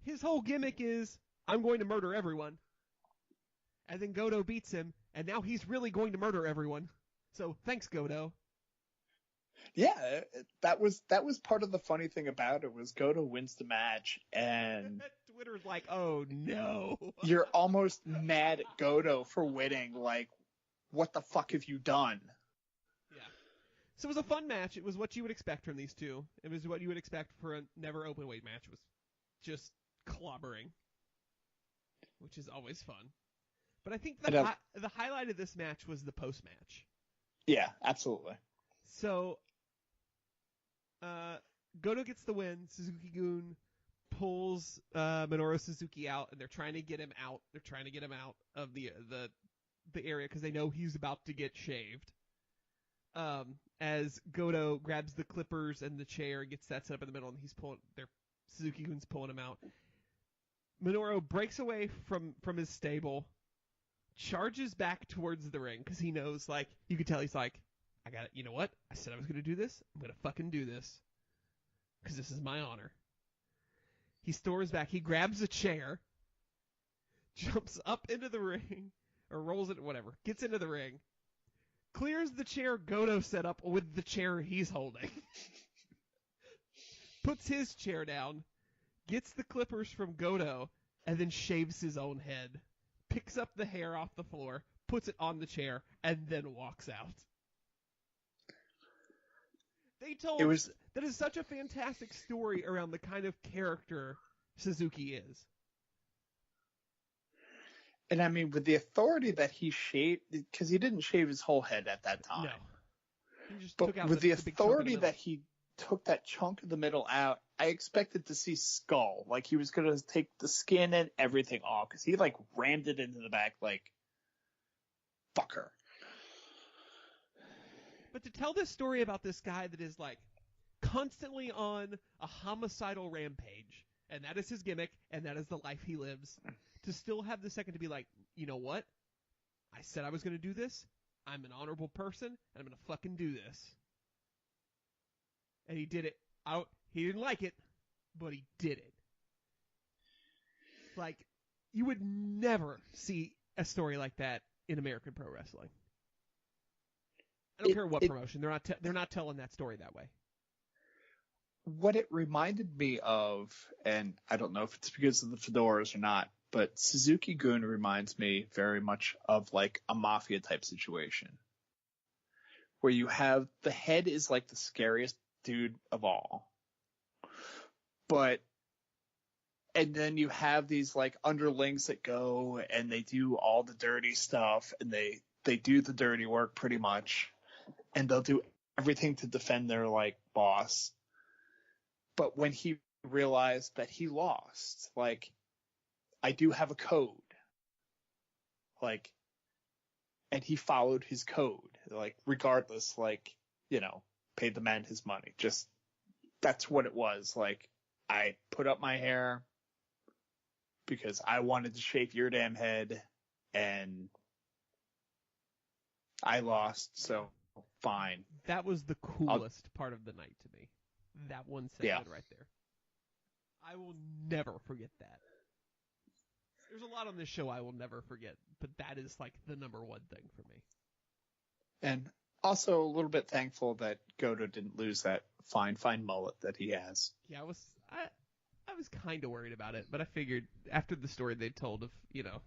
[SPEAKER 2] his whole gimmick is, I'm going to murder everyone. And then Goto beats him, and now he's really going to murder everyone. So thanks, Goto.
[SPEAKER 3] Yeah, that was part of the funny thing about it was Goto wins the match, and
[SPEAKER 2] Twitter's like, oh no.
[SPEAKER 3] You're almost mad at Goto for winning. Like, what the fuck have you done?
[SPEAKER 2] Yeah. So it was a fun match. It was what you would expect from these two. It was what you would expect for a never open weight match. It was just clobbering, which is always fun. But I think the highlight of this match was the post match.
[SPEAKER 3] Yeah, absolutely.
[SPEAKER 2] So, Goto gets the win. Suzuki-gun pulls Minoru Suzuki out, and they're trying to get him out. They're trying to get him out of the area because they know he's about to get shaved. As Goto grabs the clippers and the chair, gets that set up in the middle, and Suzuki-gun's pulling him out. Minoru breaks away from his stable, charges back towards the ring because he knows, like, you could tell he's like, I got it. You know what? I said I was going to do this. I'm going to fucking do this because this is my honor. He storms back. He grabs a chair, jumps up into the ring, or rolls it, whatever, gets into the ring, clears the chair Goto set up with the chair he's holding, puts his chair down, gets the clippers from Goto, and then shaves his own head, picks up the hair off the floor, puts it on the chair, and then walks out. That is such a fantastic story around the kind of character Suzuki is.
[SPEAKER 3] And I mean, with the authority that he shaved, because he didn't shave his whole head at that time.
[SPEAKER 2] No. He just
[SPEAKER 3] but
[SPEAKER 2] took out
[SPEAKER 3] with the
[SPEAKER 2] big chunk of the
[SPEAKER 3] authority
[SPEAKER 2] middle.
[SPEAKER 3] that he took that chunk of the middle out, I expected to see skull. Like, he was going to take the skin and everything off, because he, like, rammed it into the back like, fucker.
[SPEAKER 2] But to tell this story about this guy that is, like, constantly on a homicidal rampage, and that is his gimmick, and that is the life he lives, to still have the second to be like, you know what? I said I was going to do this. I'm an honorable person, and I'm going to fucking do this. And he did it. He didn't like it, but he did it. Like, you would never see a story like that in American pro wrestling. I don't care what promotion. They're not telling that story that way.
[SPEAKER 3] What it reminded me of, and I don't know if it's because of the fedoras or not, but Suzuki-gun reminds me very much of like a mafia type situation, where you have the head is like the scariest dude of all, and then you have these like underlings that go and they do all the dirty stuff, and they do the dirty work pretty much, and they'll do everything to defend their like boss. But when he realized that he lost, like, I do have a code, like, and he followed his code, like, regardless, like, you know, paid the man his money. Just, that's what it was. Like, I put up my hair because I wanted to shave your damn head, and I lost, so fine.
[SPEAKER 2] That was the coolest part of the night to me. That one segment right there. I will never forget that. There's a lot on this show I will never forget, but that is like the number one thing for me.
[SPEAKER 3] And also a little bit thankful that Goto didn't lose that fine mullet that he has.
[SPEAKER 2] Yeah, I was kind of worried about it, but I figured after the story they told of, you know,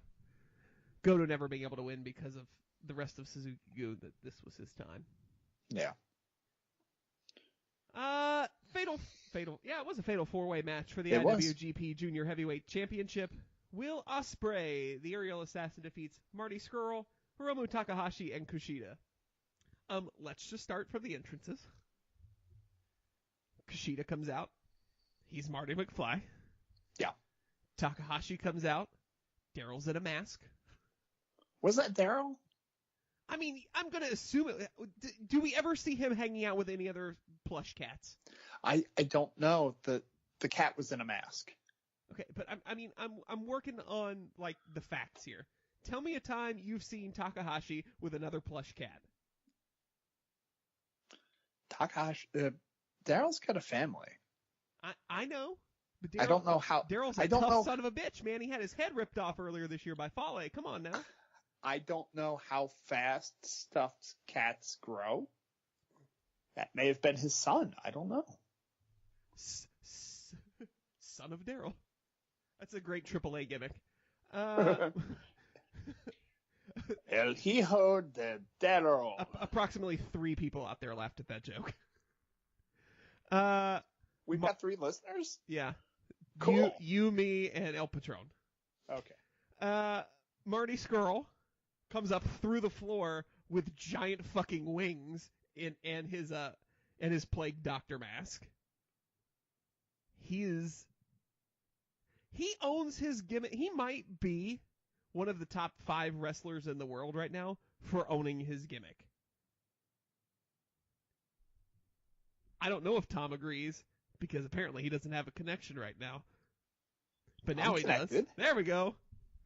[SPEAKER 2] Goto never being able to win because of the rest of Suzuki-gun, that this was his time.
[SPEAKER 3] Yeah.
[SPEAKER 2] Fatal. Yeah, it was a fatal four-way match for the IWGP Junior Heavyweight Championship. Will Ospreay, the aerial assassin, defeats Marty Scurll, Hiromu Takahashi, and Kushida. Let's just start from the entrances. Kushida comes out. He's Marty McFly.
[SPEAKER 3] Yeah.
[SPEAKER 2] Takahashi comes out. Daryl's in a mask.
[SPEAKER 3] Was that Daryl?
[SPEAKER 2] I mean, I'm going to assume it. Do we ever see him hanging out with any other plush cats?
[SPEAKER 3] I don't know. The cat was in a mask.
[SPEAKER 2] Okay, but I'm working on like the facts here. Tell me a time you've seen Takahashi with another plush cat.
[SPEAKER 3] Takahashi, Daryl's got a family.
[SPEAKER 2] I know. But
[SPEAKER 3] I don't know how.
[SPEAKER 2] Daryl's a tough son of a bitch, man. He had his head ripped off earlier this year by Fale. Come on now.
[SPEAKER 3] I don't know how fast stuffed cats grow. That may have been his son. I don't know.
[SPEAKER 2] Son of Daryl. That's a great AAA gimmick.
[SPEAKER 3] El Hijo de Dero.
[SPEAKER 2] Approximately 3 people out there laughed at that joke.
[SPEAKER 3] We've got 3 listeners?
[SPEAKER 2] Yeah.
[SPEAKER 3] Cool.
[SPEAKER 2] You, me, and El Patron.
[SPEAKER 3] Okay.
[SPEAKER 2] Marty Scurll comes up through the floor with giant fucking wings and his plague doctor mask. He owns his gimmick. He might be one of the top 5 wrestlers in the world right now for owning his gimmick. I don't know if Tom agrees, because apparently he doesn't have a connection right now. But now he does. There we go.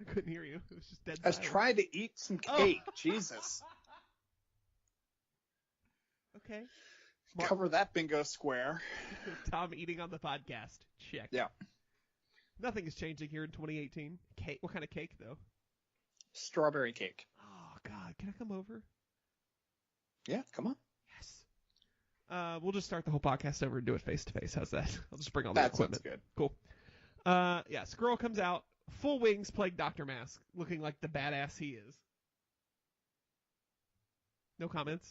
[SPEAKER 2] I couldn't hear you. It was just dead silent.
[SPEAKER 3] I was trying to eat some cake. Jesus.
[SPEAKER 2] Okay.
[SPEAKER 3] Cover that bingo square.
[SPEAKER 2] Tom eating on the podcast. Check.
[SPEAKER 3] Yeah.
[SPEAKER 2] Nothing is changing here in 2018. Cake. What kind of cake, though?
[SPEAKER 3] Strawberry cake.
[SPEAKER 2] Oh, God. Can I come over?
[SPEAKER 3] Yeah, come on.
[SPEAKER 2] Yes. We'll just start the whole podcast over and do it face-to-face. How's that? I'll just bring all the equipment.
[SPEAKER 3] That sounds good.
[SPEAKER 2] Cool. Yeah, Skrull comes out, full wings, plague doctor mask, looking like the badass he is. No comments?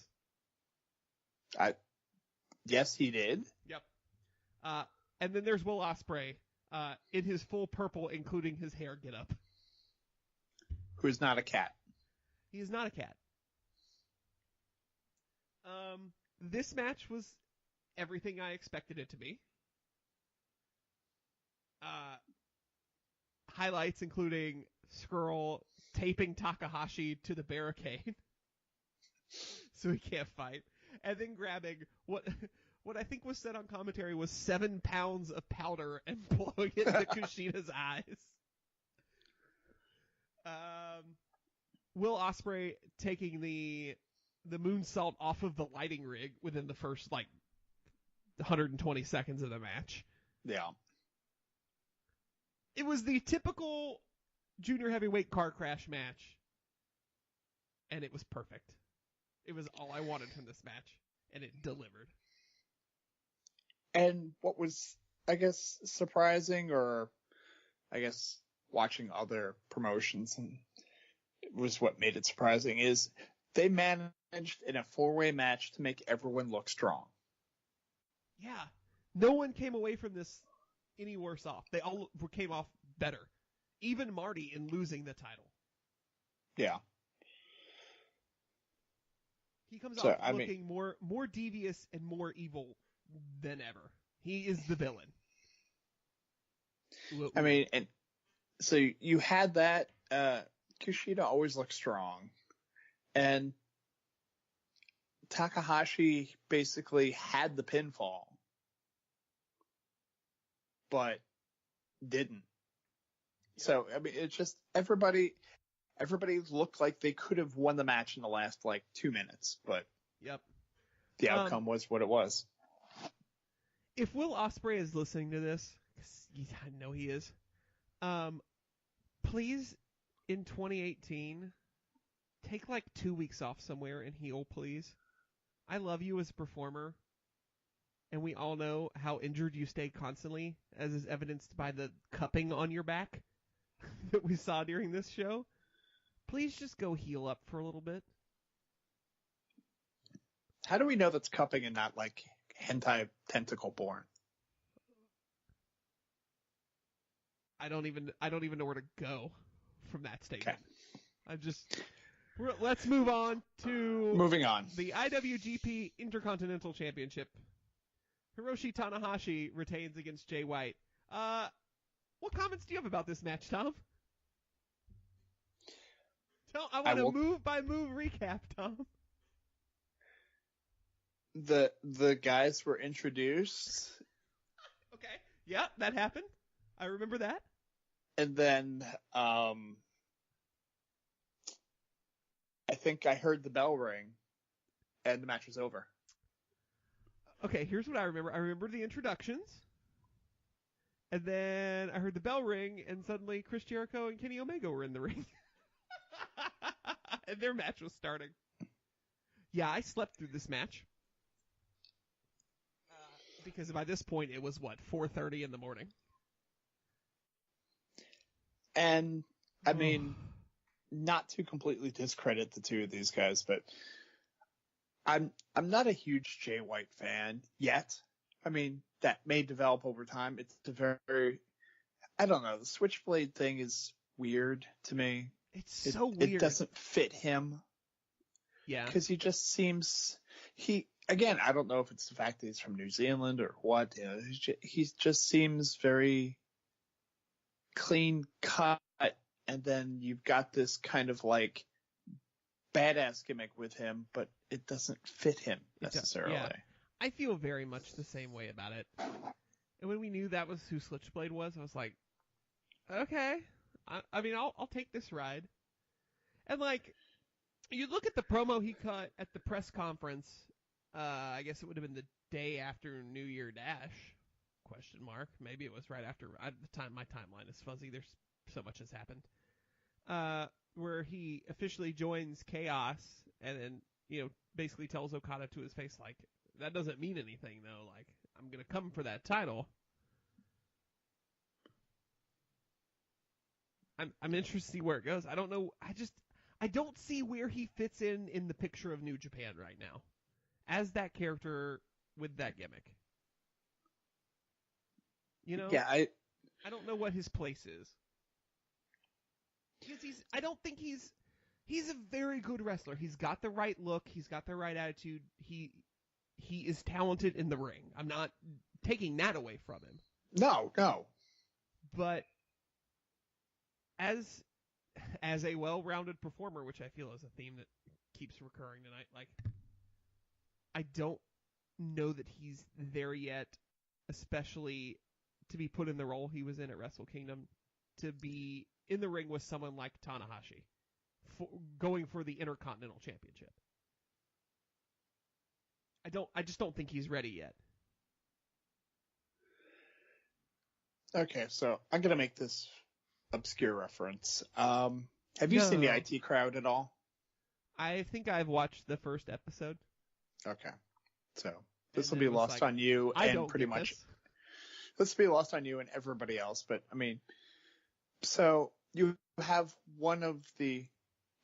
[SPEAKER 3] Yes, he did.
[SPEAKER 2] Yep. And then there's Will Ospreay, in his full purple, including his hair getup.
[SPEAKER 3] Who is not a cat.
[SPEAKER 2] He is not a cat. This match was everything I expected it to be. Highlights including Skrull taping Takahashi to the barricade so he can't fight, and then grabbing what I think was said on commentary was 7 pounds of powder and blowing it into Kushida's eyes. Will Ospreay taking the moonsault off of the lighting rig within the first 120 seconds of the match.
[SPEAKER 3] Yeah.
[SPEAKER 2] It was the typical junior heavyweight car crash match, and it was perfect. It was all I wanted from this match, and it delivered.
[SPEAKER 3] And what was, I guess, surprising, or I guess watching other promotions, and it was what made it surprising, is they managed in a 4-way match to make everyone look strong.
[SPEAKER 2] Yeah. No one came away from this any worse off. They all came off better. Even Marty in losing the title.
[SPEAKER 3] Yeah.
[SPEAKER 2] He comes off looking more devious and more evil than ever. He is the villain.
[SPEAKER 3] I mean, and so you had that. Kushida always looks strong. And Takahashi basically had the pinfall, but didn't. Yeah. So, I mean, it's just everybody looked like they could have won the match in the last 2 minutes, but
[SPEAKER 2] yep,
[SPEAKER 3] the outcome was what it was.
[SPEAKER 2] If Will Ospreay is listening to this, 'cause I know he is, please, in 2018, take 2 weeks off somewhere and heel, please. I love you as a performer, and we all know how injured you stay constantly, as is evidenced by the cupping on your back that we saw during this show. Please just go heal up for a little bit.
[SPEAKER 3] How do we know that's cupping and not hentai tentacle porn?
[SPEAKER 2] I don't even know where to go from that statement.
[SPEAKER 3] Okay.
[SPEAKER 2] Let's move on to the IWGP Intercontinental Championship. Hiroshi Tanahashi retains against Jay White. What comments do you have about this match, Tom? I want a move-by-move recap, Tom.
[SPEAKER 3] The guys were introduced.
[SPEAKER 2] Okay. Yeah, that happened. I remember that.
[SPEAKER 3] And then I think I heard the bell ring, and the match was over.
[SPEAKER 2] Okay, here's what I remember. I remember the introductions, and then I heard the bell ring, and suddenly Chris Jericho and Kenny Omega were in the ring. And their match was starting. Yeah, I slept through this match. Because by this point, it was, 4:30 in the morning?
[SPEAKER 3] And, I mean, not to completely discredit the two of these guys, but I'm not a huge Jay White fan yet. I mean, that may develop over time. It's a very, I don't know, the Switchblade thing is weird to me.
[SPEAKER 2] It's so weird.
[SPEAKER 3] It doesn't fit him.
[SPEAKER 2] Yeah.
[SPEAKER 3] Because he just seems, again, I don't know if it's the fact that he's from New Zealand or what. You know, he just seems very clean cut, and then you've got this kind of like badass gimmick with him, but it doesn't fit him necessarily.
[SPEAKER 2] Yeah. I feel very much the same way about it. And when we knew that was who Switchblade was, I was like, okay. I mean, I'll take this ride. And like, you look at the promo he cut at the press conference. I guess it would have been the day after New Year Dash? Question mark. Maybe it was right after. At the time, my timeline is fuzzy. There's so much has happened. Where he officially joins Chaos, and then basically tells Okada to his face like, that doesn't mean anything though. Like, I'm gonna come for that title. I'm interested to see where it goes. I don't know. I don't see where he fits in the picture of New Japan right now as that character with that gimmick.
[SPEAKER 3] Yeah, I
[SPEAKER 2] don't know what his place is. Because I don't think he's a very good wrestler. He's got the right look. He's got the right attitude. He is talented in the ring. I'm not taking that away from him.
[SPEAKER 3] No.
[SPEAKER 2] But as a well-rounded performer, which I feel is a theme that keeps recurring tonight, like, I don't know that he's there yet, especially to be put in the role he was in at Wrestle Kingdom, to be in the ring with someone like Tanahashi, going for the Intercontinental Championship. I just don't think he's ready yet.
[SPEAKER 3] Okay, so I'm gonna make this obscure reference. Have you seen the IT Crowd at all?
[SPEAKER 2] I think I've watched the first episode.
[SPEAKER 3] Okay, so this will be lost on you and pretty much. This will be lost on you and everybody else. But I mean, so you have one of the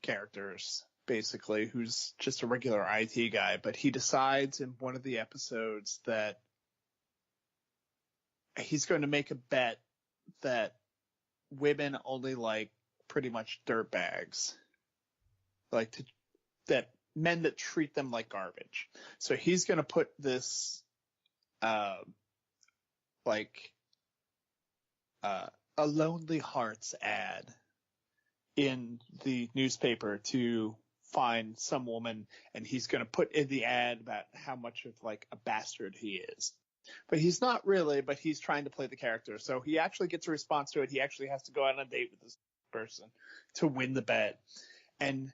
[SPEAKER 3] characters basically who's just a regular IT guy, but he decides in one of the episodes that he's going to make a bet that women only like pretty much dirtbags, that men that treat them like garbage. So he's going to put this, a Lonely Hearts ad in the newspaper to find some woman, and he's going to put in the ad about how much of like a bastard he is. But he's not really, but he's trying to play the character. So he actually gets a response to it. He actually has to go out on a date with this person to win the bet. And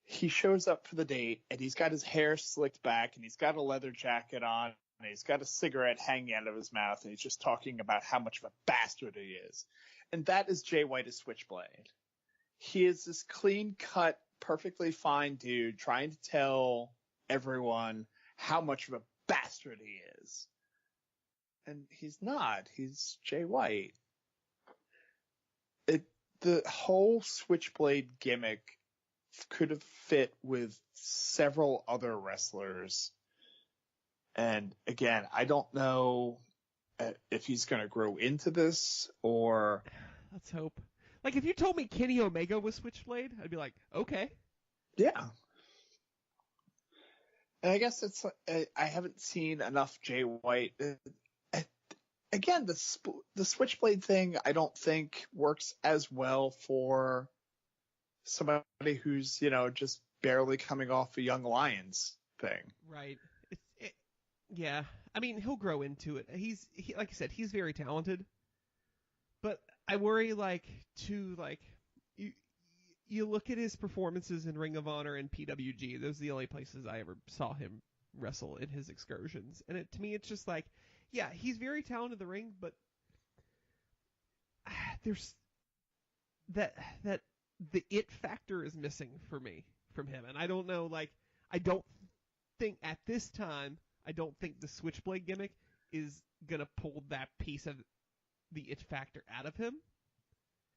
[SPEAKER 3] he shows up for the date, and he's got his hair slicked back, and he's got a leather jacket on, and he's got a cigarette hanging out of his mouth, and he's just talking about how much of a bastard he is. And that is Jay White as Switchblade. He is this clean-cut, perfectly fine dude trying to tell everyone how much of a bastard he is. And he's not. He's Jay White. The whole Switchblade gimmick could have fit with several other wrestlers. And again, I don't know if he's going to grow into this or...
[SPEAKER 2] Let's hope. Like, if you told me Kenny Omega was Switchblade, I'd be like, okay.
[SPEAKER 3] Yeah. And I guess it's I haven't seen enough Jay White. Again, the Switchblade thing I don't think works as well for somebody who's, just barely coming off a Young Lions thing.
[SPEAKER 2] Right. Yeah. I mean, he'll grow into it. He like I said, he's very talented. But I worry, you look at his performances in Ring of Honor and PWG. Those are the only places I ever saw him wrestle in his excursions. And to me, it's just like, yeah, he's very talented in the ring, but there's that the it factor is missing for me from him. And I don't know, I don't think at this time, I don't think the Switchblade gimmick is going to pull that piece of the it factor out of him.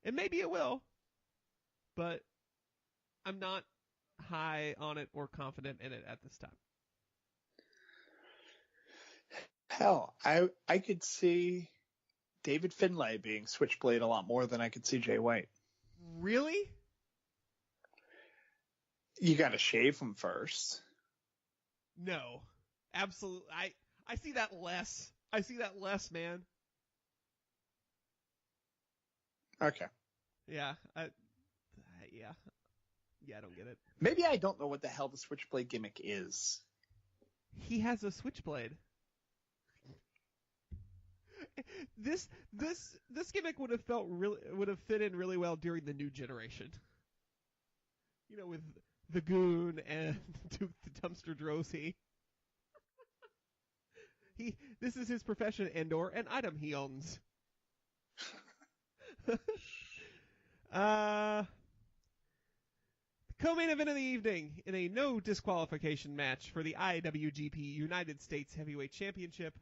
[SPEAKER 2] And maybe it will. but I'm not high on it or confident in it at this time.
[SPEAKER 3] Hell, I could see David Finlay being Switchblade a lot more than I could see Jay White.
[SPEAKER 2] Really?
[SPEAKER 3] You got to shave him first.
[SPEAKER 2] No, absolutely. I see that less. I see that less, man.
[SPEAKER 3] Okay.
[SPEAKER 2] Yeah. Yeah. I don't get it.
[SPEAKER 3] Maybe I don't know what the hell the Switchblade gimmick is.
[SPEAKER 2] He has a Switchblade. This gimmick would have fit in really well during the New Generation. You know, with the Goon and Duke the Dumpster Droese. This is his profession and/or an item he owns. Co-main event of the evening in a no disqualification match for the IWGP United States Heavyweight Championship.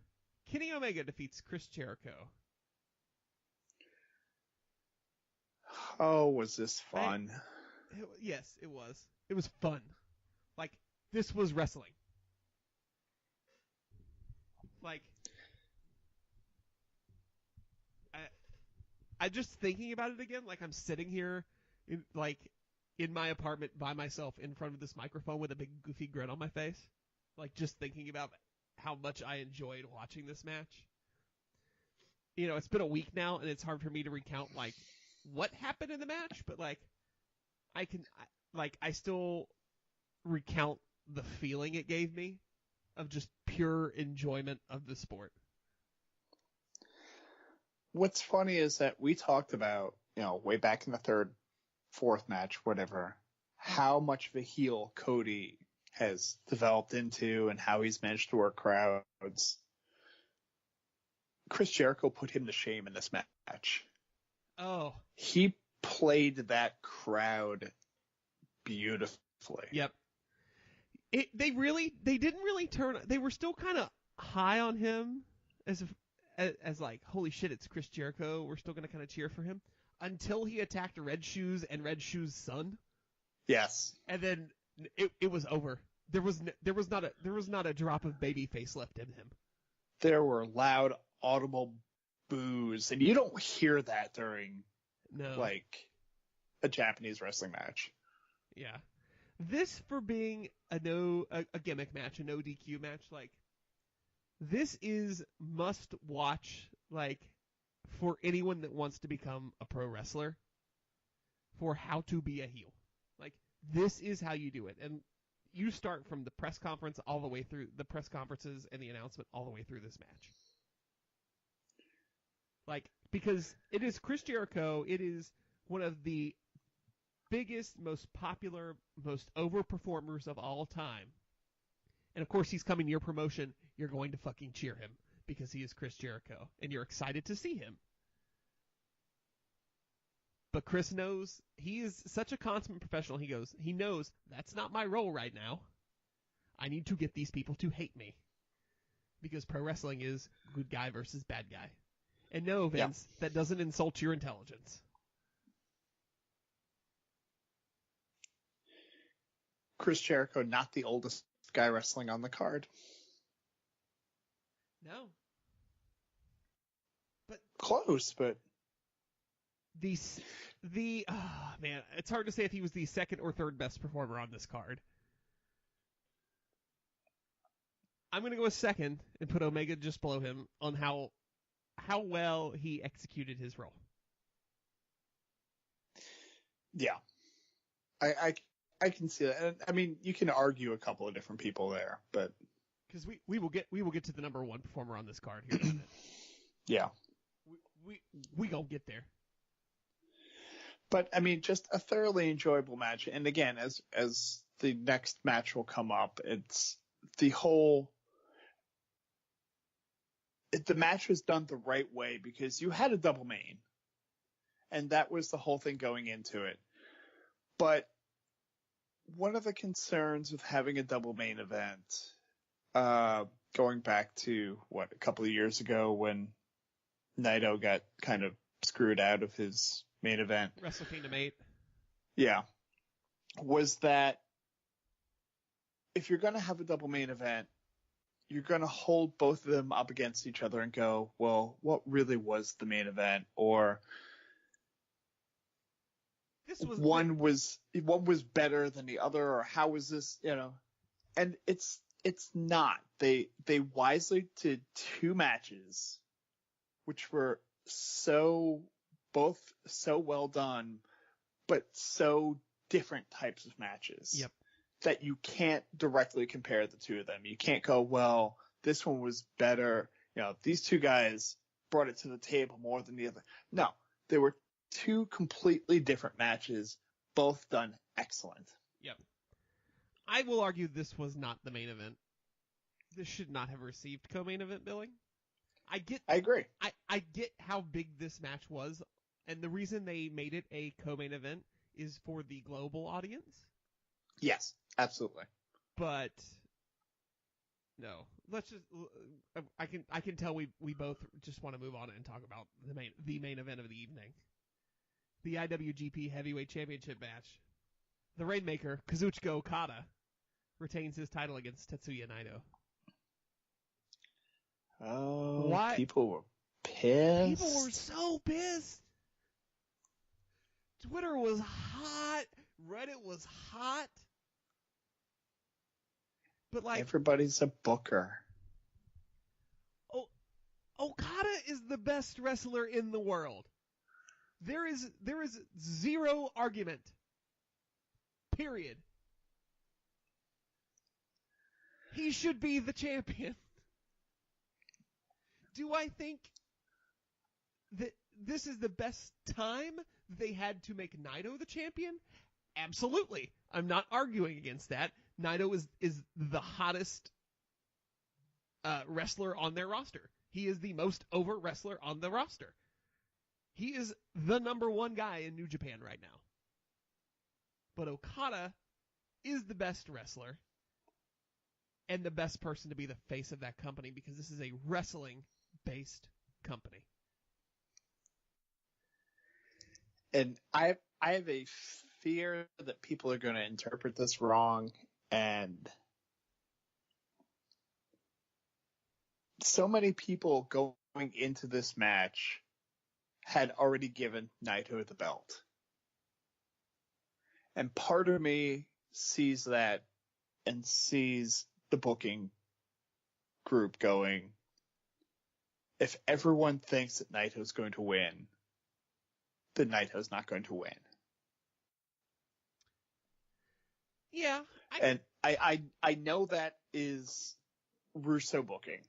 [SPEAKER 2] Kenny Omega defeats Chris Jericho.
[SPEAKER 3] Oh, was this fun?
[SPEAKER 2] Yes, it was. It was fun. Like, this was wrestling. Like, I just thinking about it again, like I'm sitting here in my apartment by myself in front of this microphone with a big goofy grin on my face. Like, just thinking about how much I enjoyed watching this match. You know, it's been a week now, and it's hard for me to recount, like, what happened in the match, but, like, I still recount the feeling it gave me of just pure enjoyment of the sport.
[SPEAKER 3] What's funny is that we talked about, you know, way back in the third, fourth match, whatever, how much of a heel Cody has developed into and how he's managed to work crowds. Chris Jericho put him to shame in this match.
[SPEAKER 2] Oh.
[SPEAKER 3] He played that crowd beautifully.
[SPEAKER 2] Yep. They didn't really turn. They were still kind of high on him as like, holy shit, it's Chris Jericho. We're still gonna kind of cheer for him until he attacked Red Shoes and Red Shoes' son.
[SPEAKER 3] Yes.
[SPEAKER 2] And then it was over. There was not a drop of baby face left in him.
[SPEAKER 3] There were loud, audible boos, and you don't hear that during like a Japanese wrestling match.
[SPEAKER 2] Yeah. This, for being a gimmick match, a no DQ match, like, this is must watch, like, for anyone that wants to become a pro wrestler, for how to be a heel. Like, this is how you do it. And you start from the press conference all the way through the press conferences and the announcement all the way through this match. Like, because it is Chris Jericho, it is one of the biggest, most popular, most over performers of all time. And of course, he's coming to your promotion. You're going to fucking cheer him because he is Chris Jericho, and you're excited to see him. But Chris knows he is such a consummate professional. He knows that's not my role right now. I need to get these people to hate me because pro wrestling is good guy versus bad guy. And no, Vince, that doesn't insult your intelligence.
[SPEAKER 3] Chris Jericho, not the oldest guy wrestling on the card.
[SPEAKER 2] No. But
[SPEAKER 3] close, but
[SPEAKER 2] man, it's hard to say if he was the second or third best performer on this card. I'm going to go a second and put Omega just below him on how well he executed his role.
[SPEAKER 3] Yeah. I can see that. I mean, you can argue a couple of different people there, but
[SPEAKER 2] because we will get to the number one performer on this card here.
[SPEAKER 3] Yeah.
[SPEAKER 2] We gonna get there.
[SPEAKER 3] But I mean, just a thoroughly enjoyable match. And again, as the next match will come up, it's the match was done the right way because you had a double main, and that was the whole thing going into it. But one of the concerns with having a double main event, going back to a couple of years ago when Naito got kind of screwed out of his main event.
[SPEAKER 2] Wrestle Kingdom 8.
[SPEAKER 3] Yeah. Was that if you're going to have a double main event, you're going to hold both of them up against each other and go, well, what really was the main event? Or one was better than the other, or how was this, and it's not. They wisely did two matches, which were both so well done, but so different types of matches.
[SPEAKER 2] Yep.
[SPEAKER 3] That you can't directly compare the two of them. You can't go, well, this one was better. These two guys brought it to the table more than the other. No, they were two completely different matches, both done excellent.
[SPEAKER 2] Yep. I will argue this was not the main event. This should not have received co-main event billing. I agree. I get how big this match was, and the reason they made it a co-main event is for the global audience.
[SPEAKER 3] Yes, absolutely.
[SPEAKER 2] But no, let's just. I can tell we both just want to move on and talk about the main event of the evening, the IWGP Heavyweight Championship match. The Rainmaker, Kazuchika Okada, retains his title against Tetsuya Naito.
[SPEAKER 3] Oh, what? People were pissed.
[SPEAKER 2] People were so pissed. Twitter was hot. Reddit was hot. But
[SPEAKER 3] everybody's a booker.
[SPEAKER 2] Okada is the best wrestler in the world. There is zero argument. Period. He should be the champion. Do I think that this is the best time they had to make Naito the champion? Absolutely. I'm not arguing against that. Naito is the hottest wrestler on their roster. He is the most over wrestler on the roster. He is the number one guy in New Japan right now. But Okada is the best wrestler and the best person to be the face of that company because this is a wrestling-based company.
[SPEAKER 3] And I have a fear that people are going to interpret this wrong, and so many people going into this match had already given Naito the belt. And part of me sees that and sees the booking group going, if everyone thinks that Naito's going to win, then Naito's not going to win.
[SPEAKER 2] Yeah.
[SPEAKER 3] And I know that is Russo booking.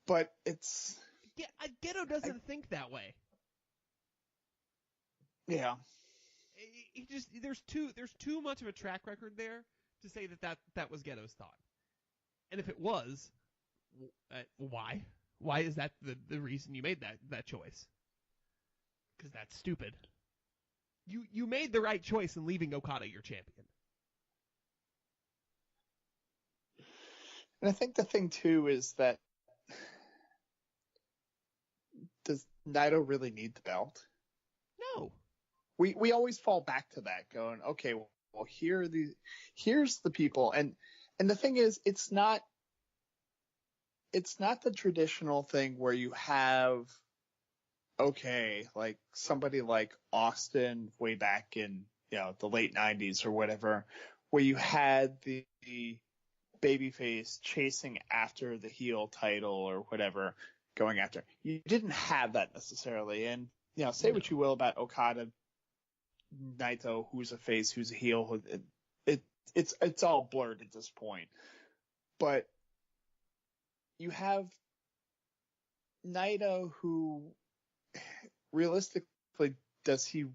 [SPEAKER 3] But it's...
[SPEAKER 2] Yeah, Geto doesn't think that way.
[SPEAKER 3] Yeah.
[SPEAKER 2] He just there's too much of a track record there to say that was Geto's thought. And if it was, why? Why is that the reason you made that choice? Because that's stupid. You made the right choice in leaving Okada your champion.
[SPEAKER 3] And I think the thing too is that does Naito really need the belt?
[SPEAKER 2] No.
[SPEAKER 3] We always fall back to that, going, okay, well here's the people, and the thing is, it's not the traditional thing where you have, okay, like somebody like Austin way back in the late 90s or whatever, where you had the babyface chasing after the heel title or whatever, going after. You didn't have that necessarily, and say what you will about Okada, Naito, who's a face, who's a heel, it's all blurred at this point. But you have Naito, who realistically, does he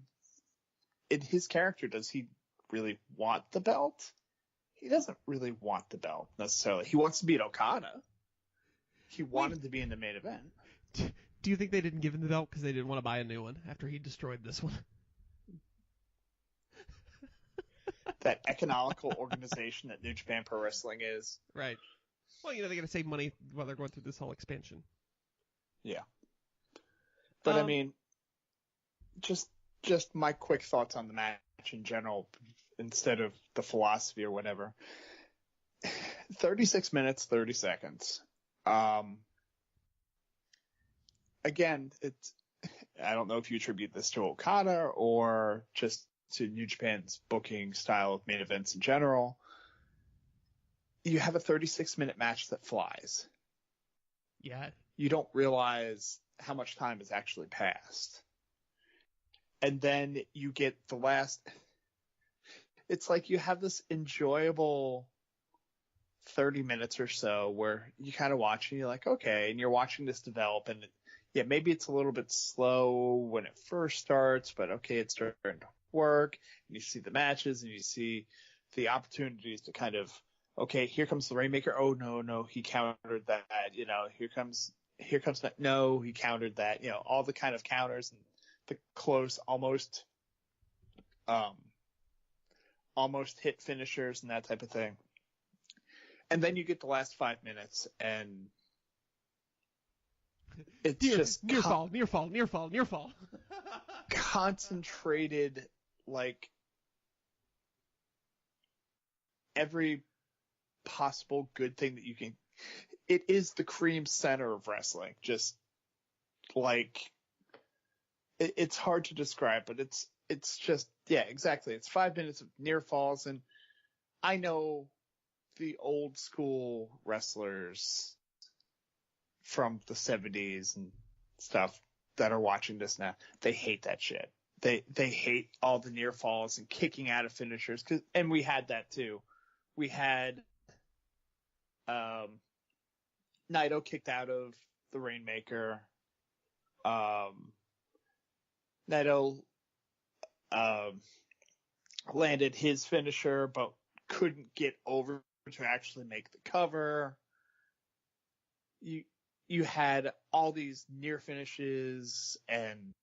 [SPEAKER 3] really want the belt? He doesn't really want the belt necessarily. He wants to beat Okada. He wanted to be in the main event.
[SPEAKER 2] Do you think they didn't give him the belt because they didn't want to buy a new one after he destroyed this one?
[SPEAKER 3] That economical organization that New Japan Pro Wrestling is.
[SPEAKER 2] Right. Well, they got to save money while they're going through this whole expansion.
[SPEAKER 3] Yeah. But I mean, just just my quick thoughts on the match in general, instead of the philosophy or whatever. 36 minutes, 30 seconds. Again, I don't know if you attribute this to Okada or just to New Japan's booking style of main events in general. You have a 36-minute match that flies.
[SPEAKER 2] Yeah.
[SPEAKER 3] You don't realize how much time has actually passed. And then you get the last... It's like you have this enjoyable 30 minutes or so where you kind of watch and you're like, okay, and you're watching this develop, and yeah, maybe it's a little bit slow when it first starts, but okay, it's starting to work, and you see the matches and you see the opportunities to kind of, okay, here comes the Rainmaker. Oh, no, he countered that. Here comes that. No, he countered that. All the kind of counters and the close, almost hit finishers and that type of thing. And then you get the last 5 minutes, and it's just
[SPEAKER 2] near fall.
[SPEAKER 3] Concentrated, like every possible good thing that you can. It is the cream center of wrestling. Just like it's hard to describe, but it's just, yeah, exactly. It's 5 minutes of near falls, and I know the old school wrestlers from the 70s and stuff that are watching this now, they hate that shit. They hate all the near falls and kicking out of finishers, and we had that too. We had Naito kicked out of the Rainmaker. Naito landed his finisher, but couldn't get over to actually make the cover. You had all these near finishes, and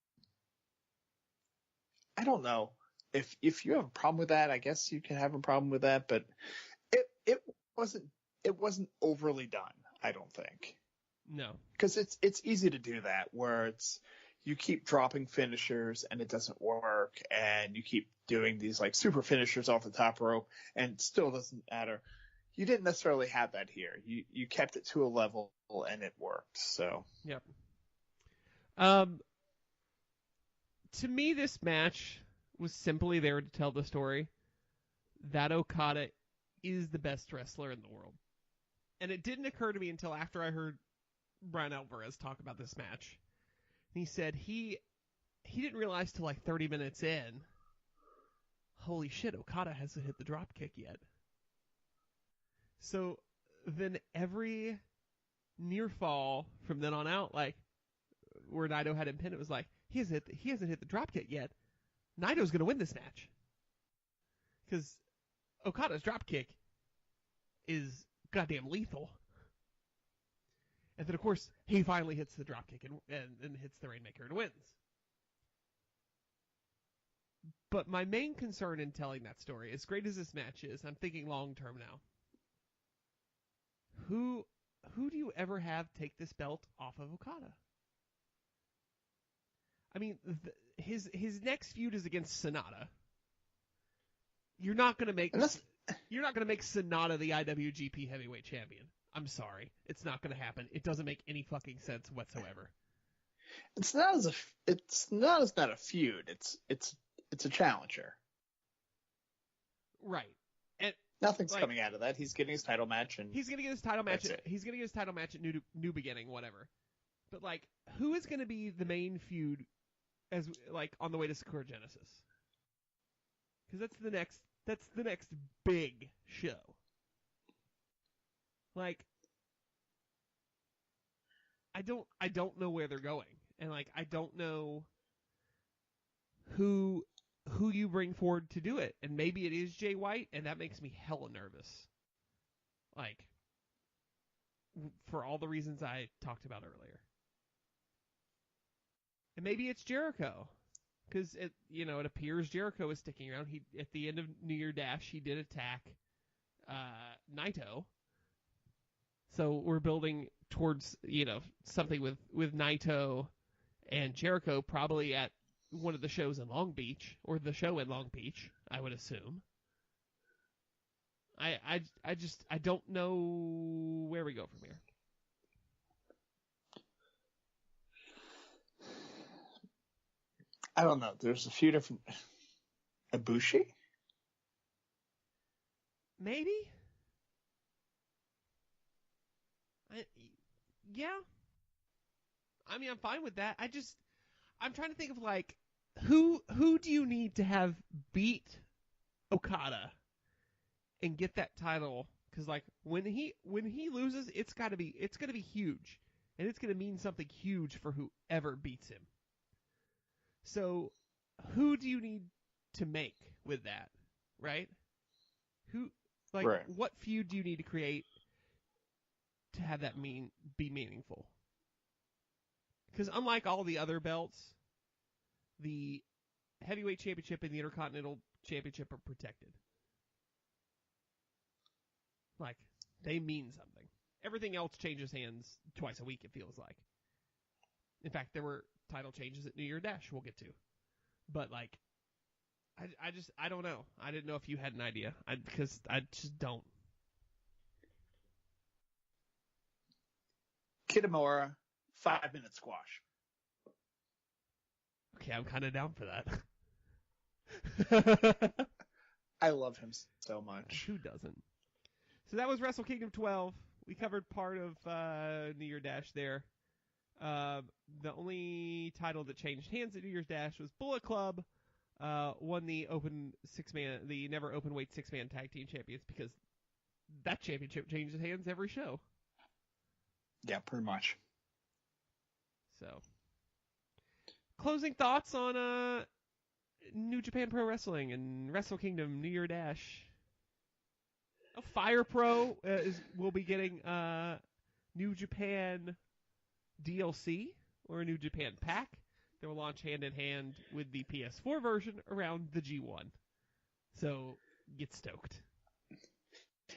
[SPEAKER 3] I don't know if you have a problem with that. I guess you can have a problem with that, but it wasn't overly done, I don't think.
[SPEAKER 2] No,
[SPEAKER 3] because it's easy to do that, where you keep dropping finishers and it doesn't work, and you keep doing these like super finishers off the top rope and it still doesn't matter. You didn't necessarily have that here. You kept it to a level and it worked. So
[SPEAKER 2] yep. To me, this match was simply there to tell the story that Okada is the best wrestler in the world. And it didn't occur to me until after I heard Brian Alvarez talk about this match. He said he didn't realize till like 30 minutes in, holy shit, Okada hasn't hit the drop kick yet. So then every near fall from then on out, like where Naito had him pinned, it was like, he hasn't hit the drop kick yet. Naito's going to win this match. Because Okada's drop kick is goddamn lethal. And then, of course, he finally hits the dropkick and hits the Rainmaker and wins. But my main concern in telling that story, as great as this match is, I'm thinking long term now. Who do you ever have take this belt off of Okada? I mean, his next feud is against Sonata. You're not going to make Sonata the IWGP Heavyweight Champion. I'm sorry. It's not going to happen. It doesn't make any fucking sense whatsoever.
[SPEAKER 3] It's not a feud. It's a challenger.
[SPEAKER 2] Right. And
[SPEAKER 3] nothing's coming out of that. He's getting his title match, and
[SPEAKER 2] he's going to get his title match. He's going to get his title match at New Beginning, whatever. But like, who is going to be the main feud as like on the way to Sakura Genesis? Because that's the next big show. Like, I don't know where they're going, and like I don't know who you bring forward to do it, and maybe it is Jay White, and that makes me hella nervous. Like, for all the reasons I talked about earlier, and maybe it's Jericho, because it appears Jericho is sticking around. He at the end of New Year Dash he did attack Naito. So we're building towards, something with Naito and Jericho probably at one of the shows in Long Beach, or the show in Long Beach, I would assume. I don't know where we go from here.
[SPEAKER 3] I don't know. There's a few different... Ibushi?
[SPEAKER 2] Maybe? Yeah. I mean, I'm fine with that. I'm trying to think of, like, who do you need to have beat Okada and get that title? Because, like, when he loses, it's going to be huge, and it's going to mean something huge for whoever beats him. So, who do you need to make with that, right?
[SPEAKER 3] Right.
[SPEAKER 2] What feud do you need to create to have that be meaningful? Because unlike all the other belts, the heavyweight championship and the intercontinental championship are protected. Like, they mean something. Everything else changes hands twice a week, it feels like. In fact, there were title changes at New Year Dash we'll get to. But, like, I don't know. I didn't know if you had an idea. Because I just don't.
[SPEAKER 3] Kitamura, 5-minute squash.
[SPEAKER 2] Okay, I'm kind of down for that.
[SPEAKER 3] I love him so much.
[SPEAKER 2] Who doesn't? So that was Wrestle Kingdom 12. We covered part of New Year Dash there. The only title that changed hands at New Year's Dash was Bullet Club. Won the never open weight 6-man tag team champions, because that championship changes hands every show.
[SPEAKER 3] Yeah, pretty much.
[SPEAKER 2] So, closing thoughts on New Japan Pro Wrestling and Wrestle Kingdom New Year Dash. Fire Pro will be getting New Japan DLC, or a New Japan pack. They will launch hand in hand with the PS4 version around the G1. So, get stoked.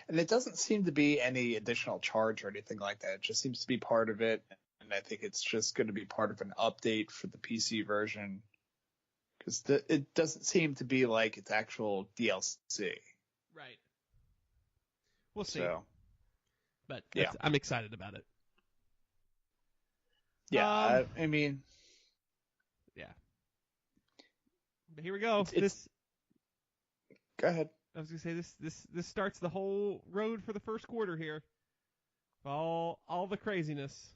[SPEAKER 3] And it doesn't seem to be any additional charge or anything like that. It just seems to be part of it. And I think it's just going to be part of an update for the PC version. Because it doesn't seem to be like it's actual DLC.
[SPEAKER 2] Right. We'll see.
[SPEAKER 3] So,
[SPEAKER 2] but I'm excited about it.
[SPEAKER 3] Yeah, I mean...
[SPEAKER 2] Yeah. But here we go.
[SPEAKER 3] Go ahead.
[SPEAKER 2] I was gonna say this starts the whole road for the first quarter here. All the craziness.